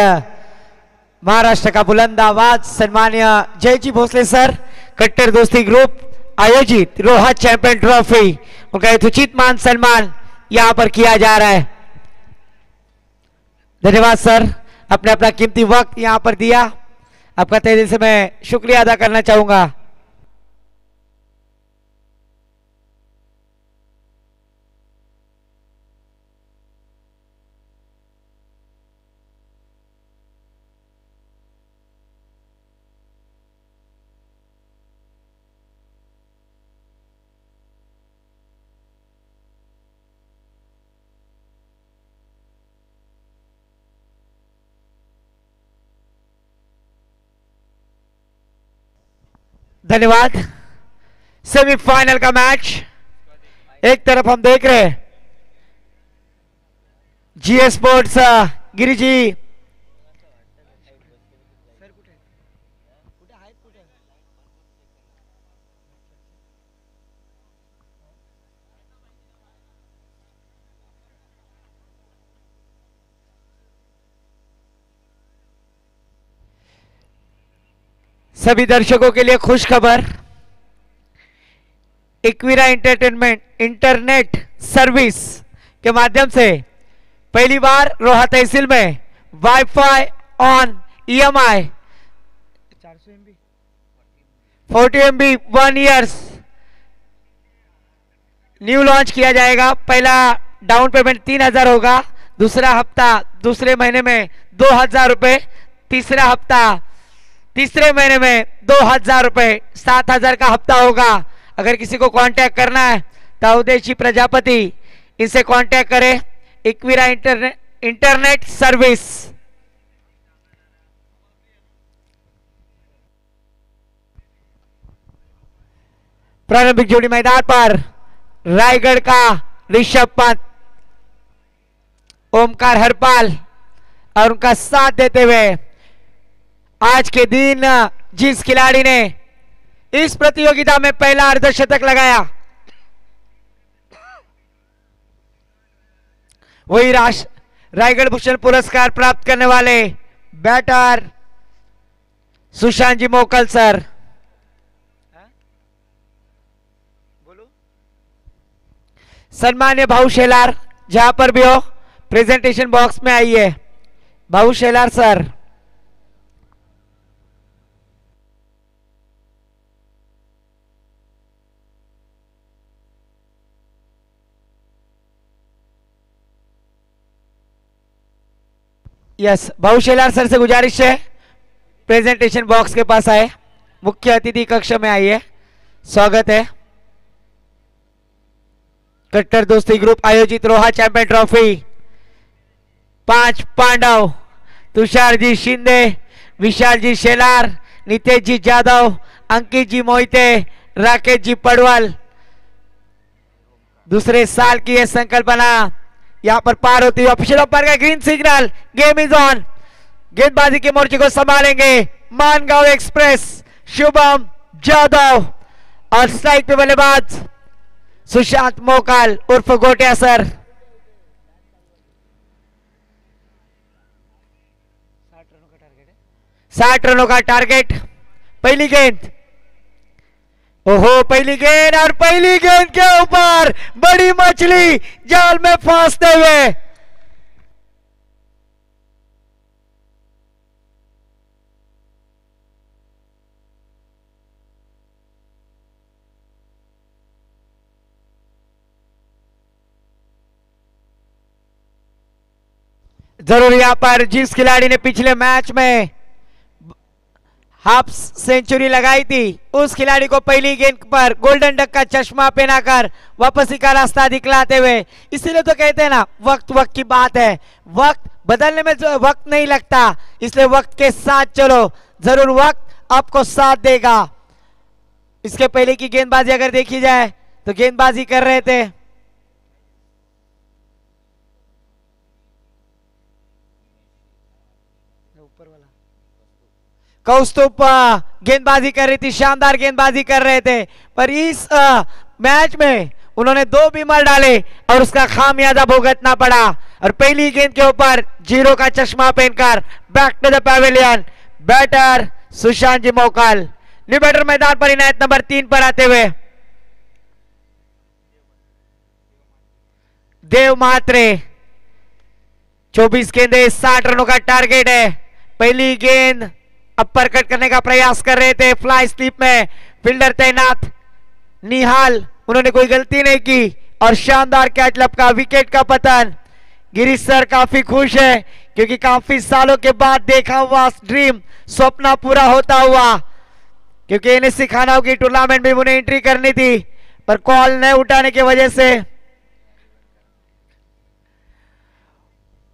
महाराष्ट्र का बुलंद आवाज सम्मान्य जयजी भोसले सर, कट्टर दोस्ती ग्रुप आयोजित रोहा चैंपियन ट्रॉफी, उनका यथोचित मान सम्मान यहां पर किया जा रहा है. धन्यवाद सर, अपने अपना कीमती वक्त यहां पर दिया. आपका तहे दिल से मैं शुक्रिया अदा करना चाहूंगा. धन्यवाद. सेमीफाइनल का मैच एक तरफ हम देख रहे हैं जीएस स्पोर्ट्स गिरी जी, सभी दर्शकों के लिए खुश खबर. इक्विरा एंटरटेनमेंट इंटरनेट सर्विस के माध्यम से पहली बार रोहा तहसील में wifi on EMI 40 MB 1 years new launch किया जाएगा. पहला डाउन पेमेंट 3000 होगा, दूसरा हफ्ता दूसरे महीने में 2000 रुपए, तीसरा हफ्ता तीसरे महीने में 2000 रुपए, 7000 का हफ्ता होगा. अगर किसी को कांटेक्ट करना है तो उदेशी प्रजापति, इनसे कांटेक्ट करें. इक्विरा इंटरनेट सर्विस. प्रारंभिक जोड़ी मैदान पर रायगढ़ का ऋषभ पंत, ओमकार हरपाल और उनका साथ देते हुए आज के दिन जिस खिलाड़ी ने इस प्रतियोगिता में पहला अर्धशतक लगाया वही रायगढ़ भूषण पुरस्कार प्राप्त करने वाले बैटर सुशांत जी मोकल सर. सम्मान्य भाऊ शेलार, जहां पर भी हो प्रेजेंटेशन बॉक्स में आइए. भाऊ शेलार सर. यस, भाऊ शेलार सर से गुजारिश है प्रेजेंटेशन बॉक्स के पास आए, मुख्य अतिथि कक्ष में आइए. स्वागत है. कट्टर दोस्ती ग्रुप आयोजित रोहा चैंपियन ट्रॉफी, 5 पांडव तुषार जी शिंदे, विशाल जी शेलार, नितेश जी जादव, अंकित जी मोहिते, राकेश जी पड़वल. दूसरे साल की यह संकल्पना यहां पर पार होती है. ऑफिशियल अंपायर का green signal, game is on. गेंदबाजी के मोर्चे को संभालेंगे मानगांव एक्सप्रेस शुभम जाधव और स्ट्राइक पे बल्लेबाज सुशांत मोकाल उर्फ गोटिया सर। 60 रनों का टारगेट। पहली गेंद, ओहो पहली गेंद, और पहली गेंद के ऊपर बड़ी मछली जाल में फंसते हुए जरूर यहां पर जिस खिलाड़ी ने पिछले मैच में हाफ सेंचुरी लगाई थी उस खिलाड़ी को पहली गेंद पर गोल्डन डक का चश्मा पहनाकर वापसी का रास्ता दिखलाते हुए, इसीलिए तो कहते हैं ना वक्त वक्त की बात है, वक्त बदलने में जो वक्त नहीं लगता, इसलिए वक्त के साथ चलो, जरूर वक्त आपको साथ देगा। इसके पहले की गेंदबाजी अगर देखी जाए तो गेंदबाजी कर रहे थे कौस्तुभ, गेंदबाजी कर रही थी, शानदार गेंदबाजी कर रहे थे, पर इस मैच में उन्होंने 2 बीमार डाले और उसका खामियाजा भुगतना पड़ा। और पहली गेंद के ऊपर 0 का चश्मा पहनकर back to the pavilion batter Sushant ji Mokal. New batter मैदान पर इनायत नंबर 3 पर आते हुए देव मात्रे। 24 गेंदे 60 रनों का टारगेट है। पहली गेंद अपर कट करने का प्रयास कर रहे थे, फ्लाई स्लिप में फील्डर तैनात निहाल, उन्होंने कोई गलती नहीं की और शानदार कैच लपका, विकेट का पतन। गिरीश सर काफी खुश है क्योंकि काफी सालों के बाद देखा हुआ ड्रीम स्वप्न पूरा होता हुआ, क्योंकि एनएससी खानाओं की टूर्नामेंट में उन्हें एंट्री करनी थी पर कॉल न उठाने की वजह से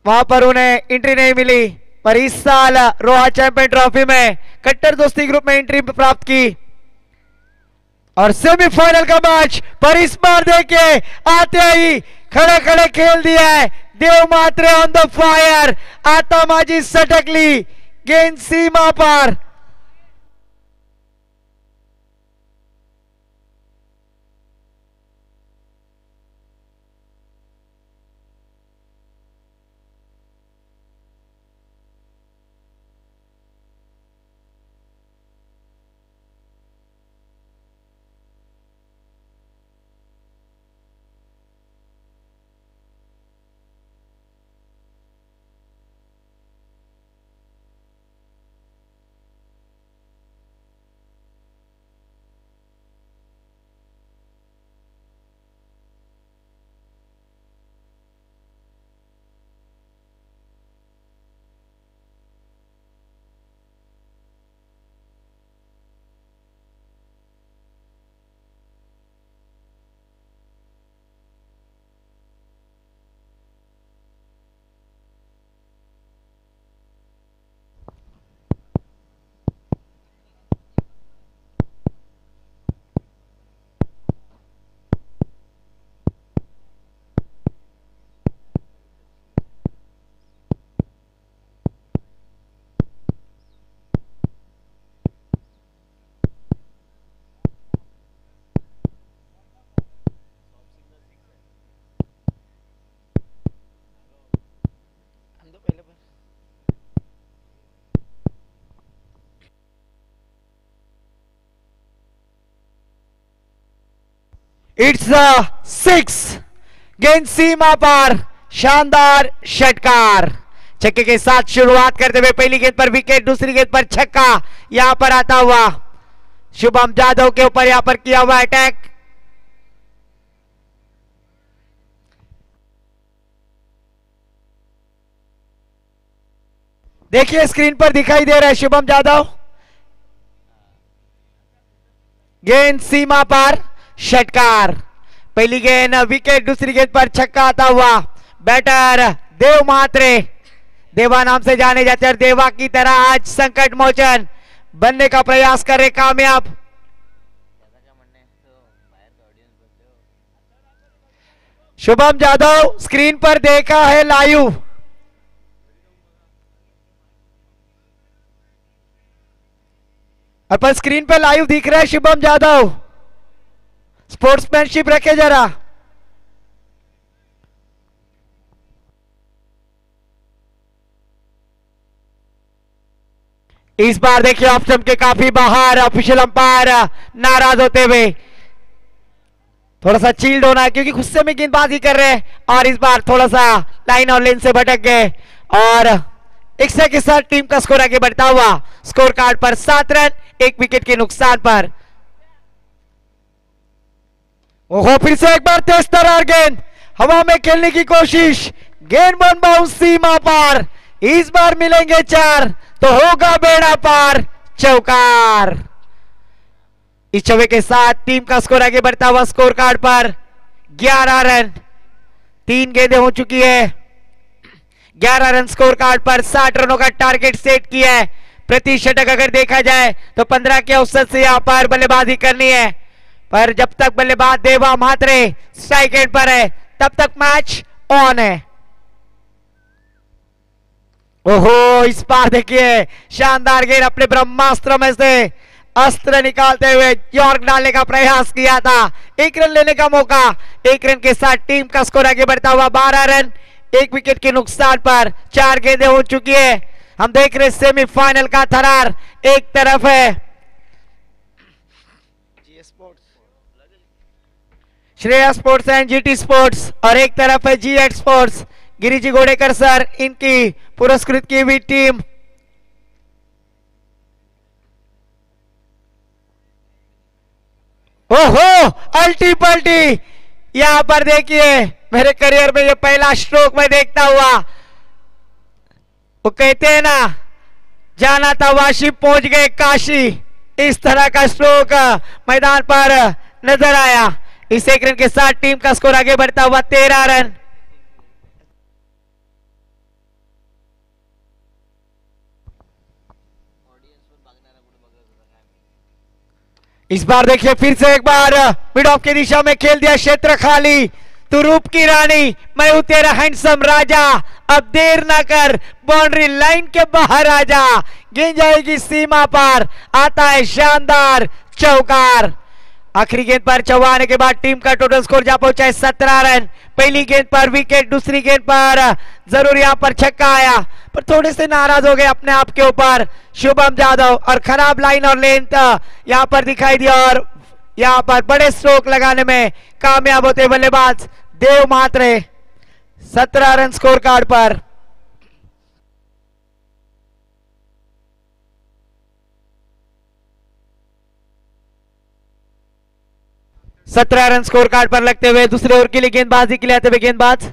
वहां पर उन्हें एंट्री नहीं मिली, पर इस साल रोहा चैंपियन ट्रॉफी में कट्टर दोस्ती ग्रुप में एंट्री प्राप्त की और सेमीफाइनल का मैच, पर इस बार देखिए आते ही खड़े खड़े खेल दिया है देव मात्रे ऑन द फायर। आतामाजी सटकली गेंद सीमा पर, इट्स अ 6, गेंद सीमा पर, शानदार षटकार। छक्के के साथ शुरुआत करते हुए पहली गेंद पर विकेट, दूसरी गेंद पर छक्का यहां पर आता हुआ शुभम जाधव के ऊपर यहां पर किया हुआ अटैक। देखिए स्क्रीन पर दिखाई दे रहा है शुभम जाधव, गेंद सीमा पर, षटकार। पहली गेंद विकेट, दूसरी गेंद पर छक्का आता हुआ बैटर देव मात्रे, देवा नाम से जाने जाते हैं, देवा की तरह आज संकट मोचन बनने का प्रयास कर रहे कामयाब। शुभम जाधव स्क्रीन पर देखा है लाइव, और पर स्क्रीन पर लाइव दिख रहा है शुभम यादव, स्पोर्ट्समैनशिप रखे जरा। इस बार देखिए ऑफ स्टंप के काफी बाहर, ऑफिशियल अंपायर नाराज होते हुए, थोड़ा सा चील्ड होना है क्योंकि गुस्से में गेंदबाजी कर रहे हैं और इस बार थोड़ा सा लाइन और लेन से भटक गए और एक के साथ टीम का स्कोर आगे बढ़ता हुआ स्कोर कार्ड पर 7 रन 1 विकेट के नुकसान पर। ओहो, फिर से एक बार तेज तर्रार गेंद, हवा में खेलने की कोशिश, गेंद बन बाउंस सीमा पार, इस बार मिलेंगे 4 तो होगा बेड़ा पार, चौकार। इस चौके के साथ टीम का स्कोर आगे बढ़ता हुआ स्कोर कार्ड पर 11 रन, 3 गेंदें हो चुकी है, 11 रन स्कोर कार्ड पर 60 रनों का टारगेट सेट किया है। प्रति षटक अगर देखा जाए तो 15 के औसत से यहां पर बल्लेबाजी करनी है, पर जब तक बल्लेबाज देवा म्हात्रे स्ट्राइक एंड पर है तब तक मैच ऑन है। ओहो, इस बार देखिए शानदार गेंद, अपने ब्रह्मास्त्र में से अस्त्र निकालते हुए यॉर्क डालने का प्रयास किया था, 1 रन लेने का मौका, 1 रन के साथ टीम का स्कोर आगे बढ़ता हुआ 12 रन 1 विकेट के नुकसान पर। 4 गेंदें हो चुकी है, हम देख रहे सेमीफाइनल का थरार, एक तरफ है Shreya sports end GT sports और एक तरफ है जी8 स्पोर्ट्स, गिरिजी गोडेकर सर इनकी पुरस्कृत की हुई टीम। ओहो, अल्टी पल्टी, यहां पर देखिए मेरे करियर में ये पहला स्ट्रोक मैं देखता हुआ, वो कहते हैं ना जाना था वाशी पहुंच गए काशी, इस तरह का स्ट्रोक मैदान पर नजर आया। इस 1 रन के साथ टीम का स्कोर आगे बढ़ता हुआ 13 रन। इस बार देखिए फिर से एक बार मिड ऑफ की दिशा में खेल दिया, क्षेत्र खाली, तू रूप की रानी मैं हूं तेरा हैंडसम राजा, अब देर ना कर बाउंड्री लाइन के बाहर आ जा, गेंद जाएगी सीमा पार, आता है शानदार चौकार। आखिरी गेंद पर चौवाने के बाद टीम का टोटल स्कोर जा पहुंचा है 17 रन। पहली गेंद पर विकेट, दूसरी गेंद पर जरूर यहां पर छक्का आया, पर थोड़े से नाराज हो गए अपने आप के ऊपर शुभम यादव और खराब लाइन और लेंथ यहां पर दिखाई दिया और यहां पर बड़े स्ट्रोक लगाने में कामयाब होते बल्लेबाज देव म्हात्रे। 17 रन स्कोर कार्ड पर। सत्रह रन स्कोर कार्ड पर लगते हुए दूसरे ओवर के लिए गेंदबाजी के लिए आते हुए गेंदबाज,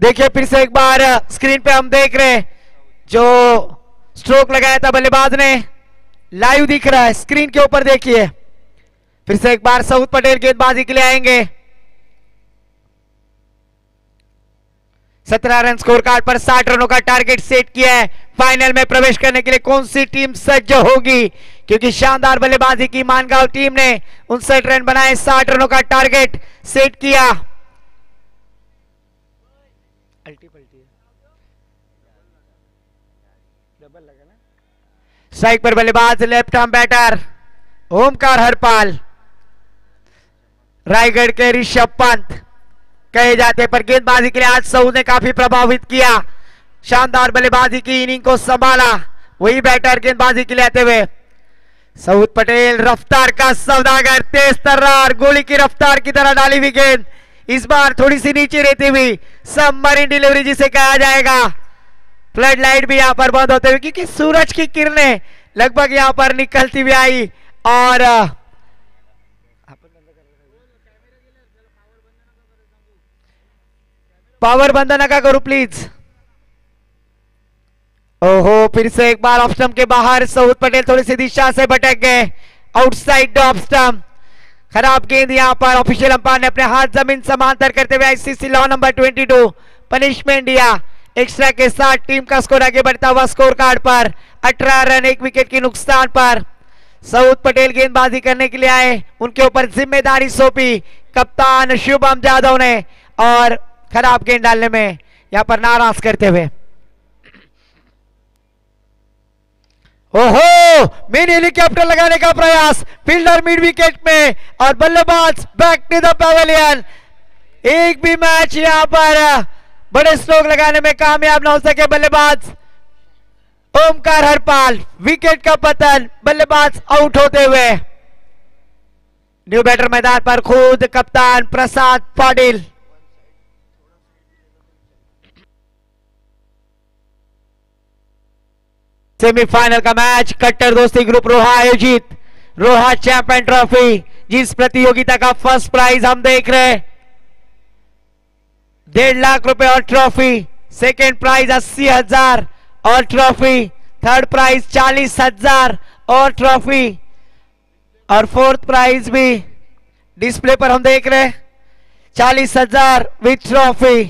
देखिए फिर से एक बार स्क्रीन पे हम देख रहे हैं जो स्ट्रोक लगाया था बल्लेबाज ने, लाइव दिख रहा है स्क्रीन के ऊपर, देखिए फिर से एक बार सऊद पटेल गेंदबाजी के लिए आएंगे। 17 रन स्कोर कार्ड पर 60 रनों का टारगेट सेट किया है। फाइनल में प्रवेश करने के लिए कौन सी टीम सज्ज होगी, क्योंकि शानदार बल्लेबाजी की मानगांव टीम ने 59 रन बनाए, 60 रनों का टारगेट सेट किया। स्ट्राइक पर बल्लेबाज left arm batter Omkar Harpal, Raigad के ऋषभ पंत कहे जाते, पर गेंदबाजी के लिए आज सऊद ने काफी प्रभावित किया, शानदार बल्लेबाजी की इनिंग को संभाला, वही बैटर गेंदबाजी के लिए आते हुए। सऊद पटेल रफ्तार का सौदागर, तेज तर्रार, गोली की रफ्तार की तरह डाली हुई गेंद, इस बार थोड़ी सी नीचे रहती हुई सबमरीन डिलीवरी जिसे कहा जाएगा। फ्लड लाइट भी यहां पर बंद होते हुए, क्योंकि सूरज की किरणें लगभग यहां पर निकलती हुई आई और पावर बंद ना का करो प्लीज। ओहो, फिर से एक बार ऑफ स्टंप के बाहर सऊद पटेल थोड़ी सी दिशा से भटक गए, आउटसाइड ऑफ स्टंप, खराब गेंद यहां पर ऑफिशियल अंपायर ने अपने हाथ जमीन समांतर करते हुए आईसीसी लॉ नंबर 22 पनिशमेंट दिया। एक्स्ट्रा के साथ टीम का स्कोर आगे बढ़ता हुआ स्कोर कार्ड पर 18 रन 1 विकेट के नुकसान पर। सऊद पटेल गेंदबाजी करने के लिए आए, उनके ऊपर जिम्मेदारी सौंपी कप्तान शुभम यादव ने और खराब गेंद डालने में यहां पर नाराज करते हुए। ओहो, मिनी हेलीकॉप्टर लगाने का प्रयास, फील्डर मिड विकेट में और बल्लेबाज बैक टू द पवेलियन। एक भी मैच यहां पर बड़े स्ट्रोक लगाने में कामयाब ना हो सके बल्लेबाज ओमकार हरपाल। विकेट का पतन, बल्लेबाज आउट होते हुए। न्यू बैटर मैदान पर खुद कप्तान प्रसाद पाटिल। सेमीफाइनल का मैच कट्टर दोस्ती ग्रुप रोहा आयोजित रोहा चैंपियन ट्रॉफी, जिस प्रतियोगिता का फर्स्ट प्राइज हम देख रहे हैं 1.5 लाख रुपए और ट्रॉफी, सेकेंड प्राइज 80,000 और ट्रॉफी, थर्ड प्राइज 40,000 और ट्रॉफी, और फोर्थ प्राइज भी डिस्प्ले पर हम देख रहे हैं 40,000 विथ ट्रॉफी।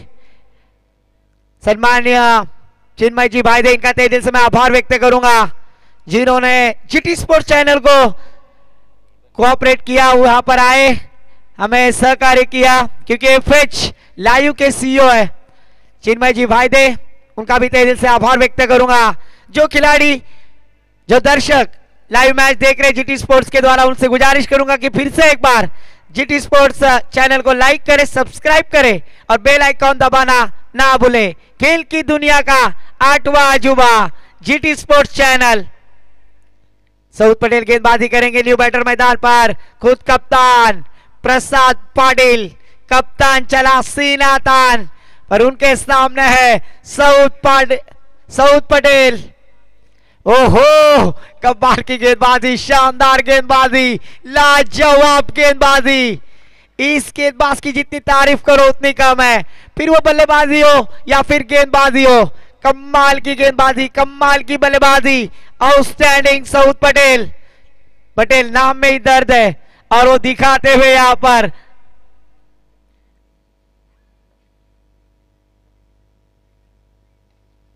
सम्मानीय चिन्मय जी भाई दे, इनका तहे दिल से मैं आभार व्यक्त करूंगा जिन्होंने जीटी स्पोर्ट्स चैनल को कोऑपरेट किया, वहां पर आए, हमें सहकार्य किया, क्योंकि एफएच लाइव के सीईओ है चिन्मय जी भाई दे, उनका भी तहे दिल से आभार व्यक्त करूंगा। जो खिलाड़ी, जो दर्शक लाइव मैच देख रहे जीटी स्पोर्ट्स के द्वारा, उनसे गुजारिश करूंगा कि फिर से एक बार जीटी स्पोर्ट्स चैनल को लाइक करें, सब्सक्राइब करें और बेल आइकॉन दबाना ना भूलें। खेल की दुनिया का 8वां अजूबा GT sports channel. Saud Patel गेंदबाजी करेंगे न्यू बैटर मैदान पर, खुद कप्तान प्रसाद पाटिल, कप्तान चला सीना तान, पर उनके सामने है सऊद पटेल। ओहो, कमाल की गेंदबाजी, शानदार गेंदबाजी, लाजवाब गेंदबाजी। इस गेंदबाज की जितनी तारीफ करो उतनी कम है, फिर वो बल्लेबाजी हो या फिर गेंदबाजी हो। कमाल की गेंदबाजी, कमाल की बल्लेबाजी, आउटस्टैंडिंग सऊद पटेल। पटेल नाम में ही दर्द है और वो दिखाते हुए यहां पर।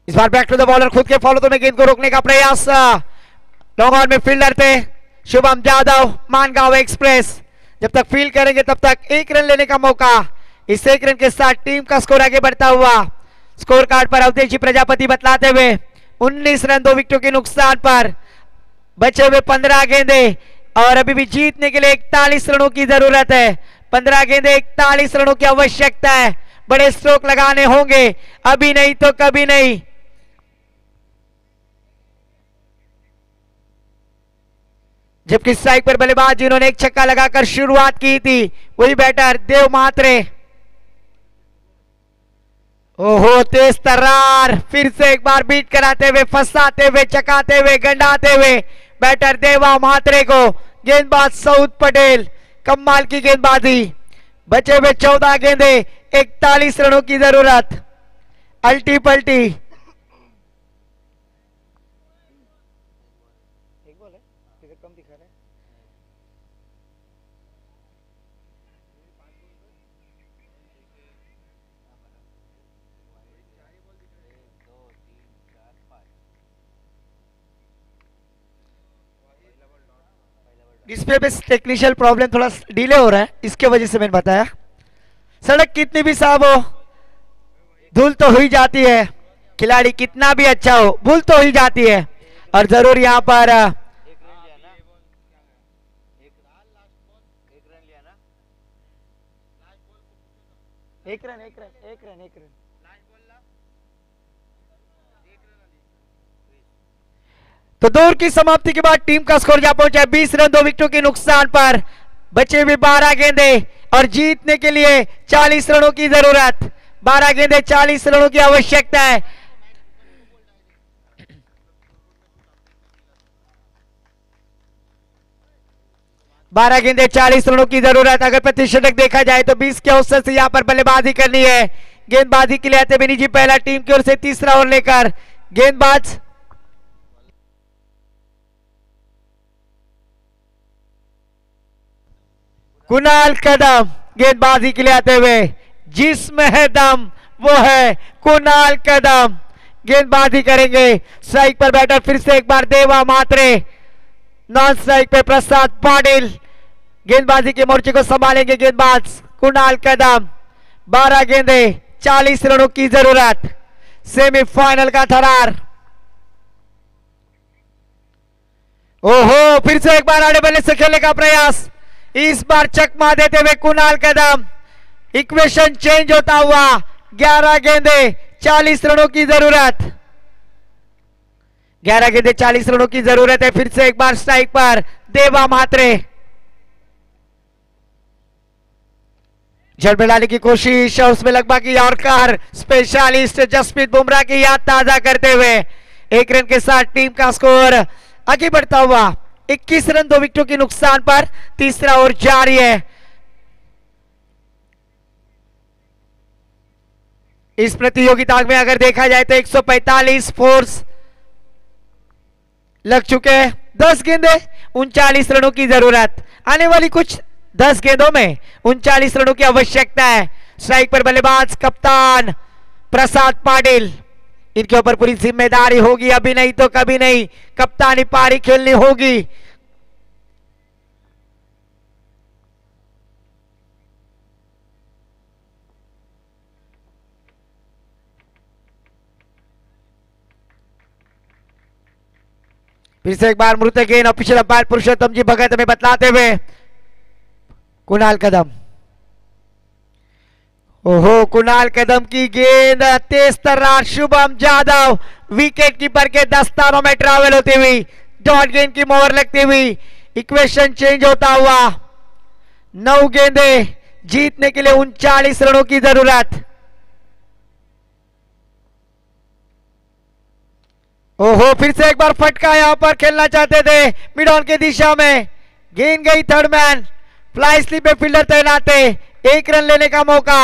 इस बार बैक टू द बॉलर, खुद के फॉलो में गेंद को रोकने का प्रयास। लॉन्ग ऑन में फील्डर थे शुभम यादव, मानगांव एक्सप्रेस। जब तक फील्ड करेंगे तब तक 1 रन लेने का मौका। इस 1 रन के साथ टीम का स्कोर आगे बढ़ता हुआ। स्कोर कार्ड पर अवधेश जी प्रजापति बतलाते हुए 19 रन 2 विकेटों के नुकसान पर, बचे हुए 15 गेंदे और अभी भी जीतने के लिए 41 रनों की जरूरत है। 15 गेंदे 41 रनों की आवश्यकता है। बड़े स्ट्रोक लगाने होंगे, अभी नहीं तो कभी नहीं। जबकि स्ट्राइक पर बल्लेबाज जिन्होंने एक छक्का लगाकर शुरुआत की थी, वही बैटर देव महात्रे। ओहो, तेज तर्रार, फिर से एक बार बीट कराते हुए, फंसाते हुए, चकाते हुए, गंडाते हुए बैटर देवा महात्रे को गेंदबाज सऊद पटेल। कमाल की गेंदबाजी, बचे हुए 14 गेंदे, 41 रनों की जरूरत। अल्टी पल्टी, डिस्प्ले पे टेक्निशियल प्रॉब्लम, थोड़ा डिले हो रहा है, इसके वजह से मैंने बताया। सड़क कितनी भी साफ हो, धूल तो ही जाती है। खिलाड़ी कितना भी अच्छा हो, भूल तो ही जाती है। और जरूर यहाँ पर एक रन तो दौर की समाप्ति के बाद टीम का स्कोर जा पहुंचा 20 रन 2 विकेटों के नुकसान पर। बचे हुए 12 गेंदे और जीतने के लिए 40 रनों की जरूरत। 12 गेंदे 40 रनों की आवश्यकता है। बारह गेंदे 40 रनों की जरूरत। अगर प्रतिशतक देखा जाए तो 20 के औसत से यहां पर बल्लेबाजी करनी है। गेंदबाजी के लिए आते बेनी जी पहला टीम की ओर से तीसरा ओवर लेकर गेंदबाज कुणाल कदम गेंदबाजी के लिए आते हुए। जिसमें है दम वो है कुणाल कदम, गेंदबाजी करेंगे। स्ट्राइक पर बैटर फिर से एक बार देवा मात्रे, नॉन स्ट्राइक पे प्रसाद पाटिल। गेंदबाजी के मोर्चे को संभालेंगे गेंदबाज कुणाल कदम। 12 गेंदे 40 रनों की जरूरत। सेमीफाइनल का थरार। ओहो, फिर से एक बार आड़े बल्ले से खेलने का प्रयास, इस बार चकमा देते हुए कुणाल कदम। इक्वेशन चेंज होता हुआ, 11 गेंदे 40 रनों की जरूरत, 11 गेंदे 40 रनों की जरूरत है। फिर से एक बार स्ट्राइक पर देवा म्हात्रे, जड़ मिलाने की कोशिश और उसमें लगभग यॉर्कर स्पेशलिस्ट जसप्रीत बुमराह की याद ताजा करते हुए 1 रन के साथ टीम का स्कोर आगे बढ़ता हुआ 21 रन 2 विकेटों के नुकसान पर तीसरा ओवर जारी है। इस प्रतियोगिता में अगर देखा जाए तो 145 फोर्स लग चुके हैं, 10 गेंदे 39 रनों की जरूरत, आने वाली कुछ 10 गेंदों में 39 रनों की आवश्यकता है। स्ट्राइक पर बल्लेबाज कप्तान प्रसाद पाटिल, इनके ऊपर पूरी जिम्मेदारी होगी, अभी नहीं तो कभी नहीं कप्तानी पारी खेलनी होगी। फिर से एक बार मृत गेंद ऑफिशियल अंपायर पुरुषोत्तम जी भगत में बतलाते हुए कुणाल कदम। ओहो, कुणाल कदम की गेंद तेज तर्रार, शुभम जादव विकेट कीपर के दस्तानों में ट्रैवल होती हुई डॉट गेंद की मोहर लगती हुई, इक्वेशन चेंज होता हुआ 9 गेंदे जीतने के लिए 39 रनों की जरूरत। ओहो, फिर से एक बार फटका, यहां पर खेलना चाहते थे मिड ऑन की दिशा में, गेंद गई थर्ड मैन, फ्लाई स्लिप पे फील्डर तैनात है, 1 रन लेने का मौका,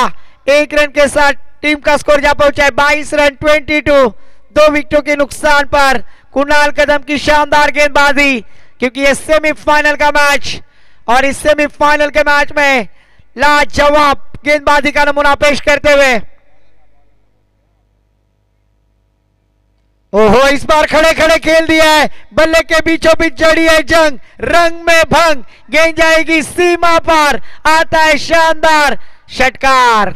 1 रन के साथ टीम का स्कोर जा पहुंचा है 22 रन 22, 2 विकेटों के नुकसान पर कुणाल कदम की शानदार गेंदबाजी, क्योंकि ये सेमीफाइनल का मैच और इस सेमीफाइनल के मैच में लाजवाब गेंदबाजी का नमूना पेश करते हुए, ओहो, इस बार खड़े खड़े खेल दिया है, बल्ले के बीचों बीच जड़ी है जंग, रंग में भंग, गेंद जाएगी सीमा पर, आता है शानदार षटकार।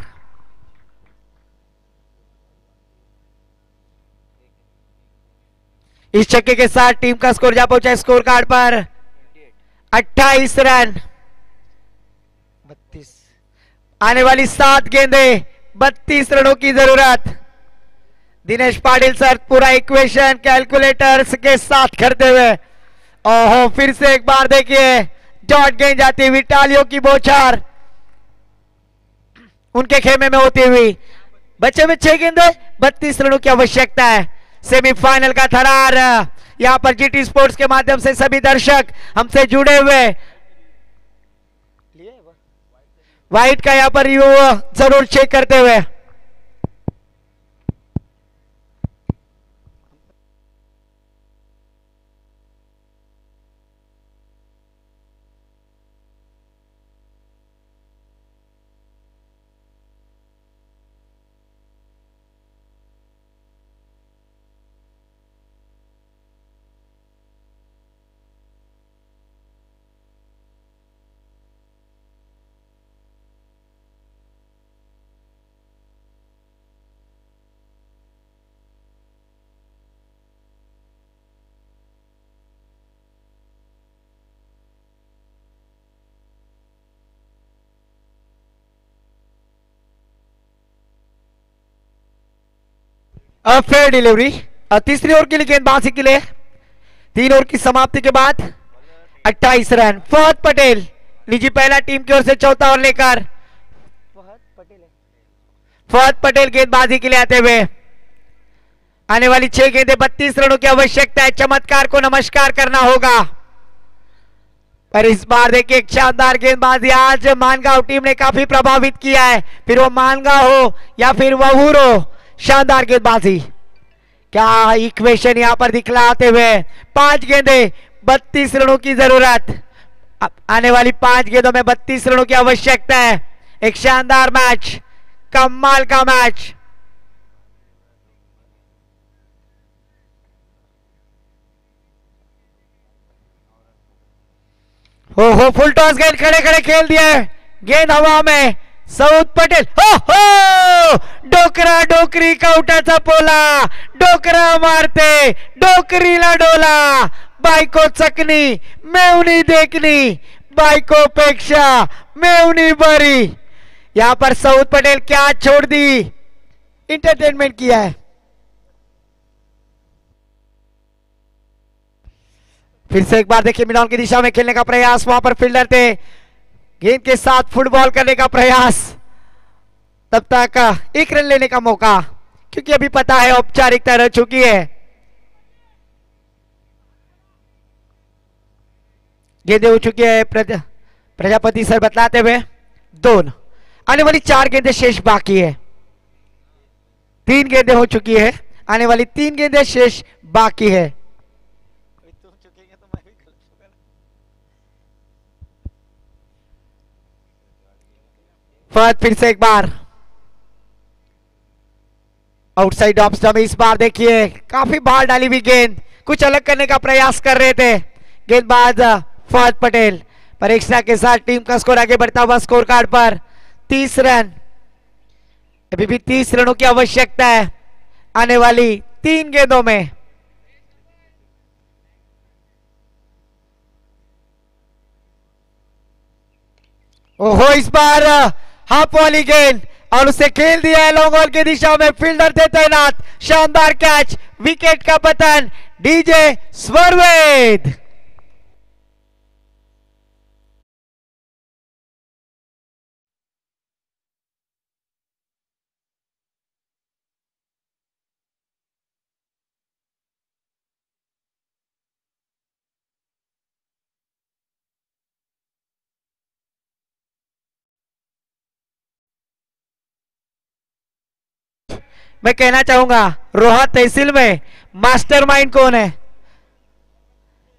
इस छक्के के साथ टीम का स्कोर जा पहुंचा स्कोर कार्ड पर 28 रन 32, आने वाली 7 गेंदे 32 रनों की जरूरत। दिनेश पाटिल सर पूरा इक्वेशन कैलकुलेटर्स के साथ करते हुए, ओहो, फिर से एक बार देखिए डॉट गेंद जाती हुई, टालियों की बौछार उनके खेमे में होती हुई, बच्चे में 6 गेंदे 32 रनों की आवश्यकता है। सेमीफाइनल का थरार, यहां पर जीटी स्पोर्ट्स के माध्यम से सभी दर्शक हमसे जुड़े हुए, व्हाइट का यहां पर रिव्यू जरूर चेक करते हुए, फेयर डिलीवरी, तीसरी ओवर के लिए गेंदबाजी के लिए 3 ओवर की समाप्ति के बाद 28 रन। फहद पटेल लीजिए पहला टीम की ओर से चौथा ओवर लेकर, फहद पटेल गेंदबाजी के लिए आते हुए, आने वाली 6 गेंदें 32 रनों की आवश्यकता है। चमत्कार को नमस्कार करना होगा, पर इस बार देखिए एक शानदार गेंदबाजी आज मानगांव टीम ने काफी प्रभावित किया है, फिर वो मानगांव हो या फिर वहूर हो, शानदार गेंदबाजी, क्या इक्वेशन यहां पर दिखलाते हुए 5 गेंदे 32 रनों की जरूरत, आने वाली 5 गेंदों में 32 रनों की आवश्यकता है। एक शानदार मैच, कमाल का मैच। हो फुल टॉस गेंद खड़े खड़े खेल दिया है, गेंद हवा में, सऊद पटेल हो डोकरा डोकरी का उठाचा पोला, डोकरा मारते डोकरीला डोला, बायको चकनी मेवणी देखनी, बायको पेक्षा मेवणी बरी। यहां पर सऊद पटेल क्या छोड़ दी, इंटरटेनमेंट किया है। फिर से एक बार देखिए मिडॉन की दिशा में खेलने का प्रयास, वहां पर फील्डर थे, गेंद के साथ फुटबॉल करने का प्रयास, तब तक एक रन लेने का मौका, क्योंकि अभी पता है औपचारिकता रह चुकी है। गेंदें हो चुकी है, प्रजापति सर बतलाते हुए दोनों, आने वाली 4 गेंदें शेष बाकी है। 3 गेंदें हो चुकी है, आने वाली 3 गेंदें शेष बाकी है। फहद फिर से एक बार आउटसाइड ऑफ स्टंप, इस बार देखिए काफी बाहर डाली हुई गेंद, कुछ अलग करने का प्रयास कर रहे थे गेंदबाज फहद पटेल, परीक्षा के साथ टीम का स्कोर आगे बढ़ता हुआ स्कोर कार्ड पर 30 रन। अभी भी 30 रनों की आवश्यकता है आने वाली 3 गेंदों में। ओहो, इस बार हाफ वाली गेंद और उसे खेल दिया है लॉन्ग बॉल की दिशा में, फील्डर थे तैनात, शानदार कैच, विकेट का पतन डीजे स्वरवेद। मैं कहना चाहूंगा रोहा तहसील में मास्टरमाइंड कौन है?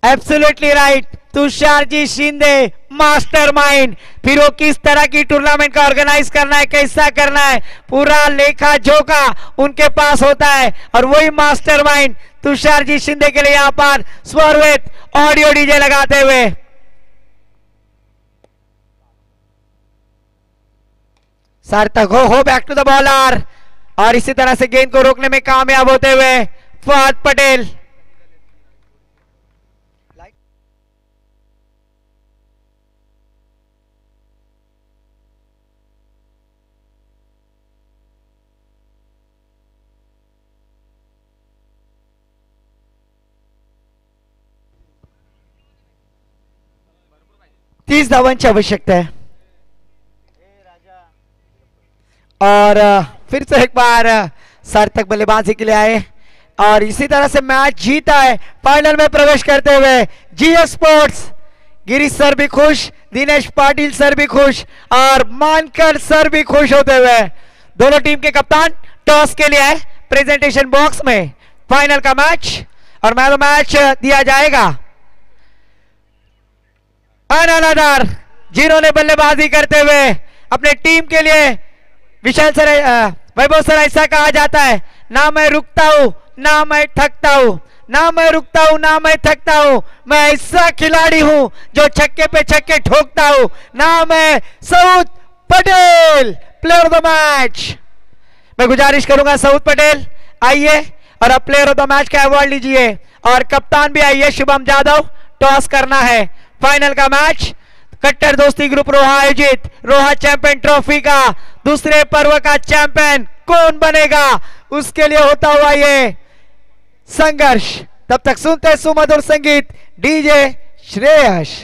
Absolutely right, Tushar ji Shinde mastermind. फिर वो किस तरह की टूर्नामेंट का ऑर्गेनाइज करना है, कैसा करना है, पूरा लेखा जोखा उनके पास होता है, और वही मास्टरमाइंड तुषार जी शिंदे के लिए यहां पर स्वरवेद ऑडियो डीजे लगाते हुए सार्थक हो बैक टू द बॉलर, और इसी तरह से गेंद को रोकने में कामयाब होते हुए फहद पटेल। तीस धावांची आवश्यकता है, और फिर से एक बार सार्थक बल्लेबाजी के लिए आए और इसी तरह से मैच जीता है। फाइनल में प्रवेश करते हुए जीएस स्पोर्ट्स, गिरीश सर भी खुश, दिनेश पाटिल सर भी खुश, और मानकर सर भी खुश होते हुए दोनों टीम के कप्तान टॉस के लिए आए प्रेजेंटेशन बॉक्स में। फाइनल का मैच, और मैच दिया जाएगा अनअदर, जिन्होंने बल्लेबाजी करते हुए अपने टीम के लिए, विशाल सर, वैभव सर, ऐसा कहा जाता है, ना मैं रुकता हूं ना मैं थकता हूं, ना मैं रुकता हूं ना मैं थकता हूं, मैं ऐसा खिलाड़ी हूं जो छक्के पे छक्के ठोकता हूं, ना मैं Saud Patel player of the match. मैं गुजारिश करूंगा सऊद पटेल आइए और अब प्लेयर ऑफ द मैच का अवार्ड लीजिए, और कप्तान भी आइए शुभम जादव। टॉस करना है, फाइनल का मैच कट्टर दोस्ती ग्रुप रोहा आयोजित रोहा चैंपियन ट्रॉफी का दूसरे पर्व का चैंपियन कौन बनेगा, उसके लिए होता हुआ ये संघर्ष। तब तक सुनते सुमधुर संगीत डीजे श्रेयस।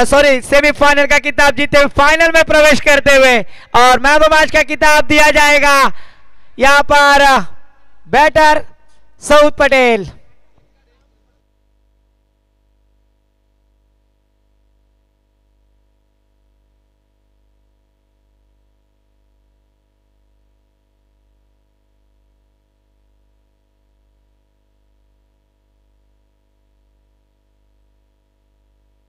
सॉरी सेमीफाइनल का किताब जीते हुए फाइनल में प्रवेश करते हुए, और मैन ऑफ द मैच का किताब दिया जाएगा यहां पर बैटर सऊद पटेल।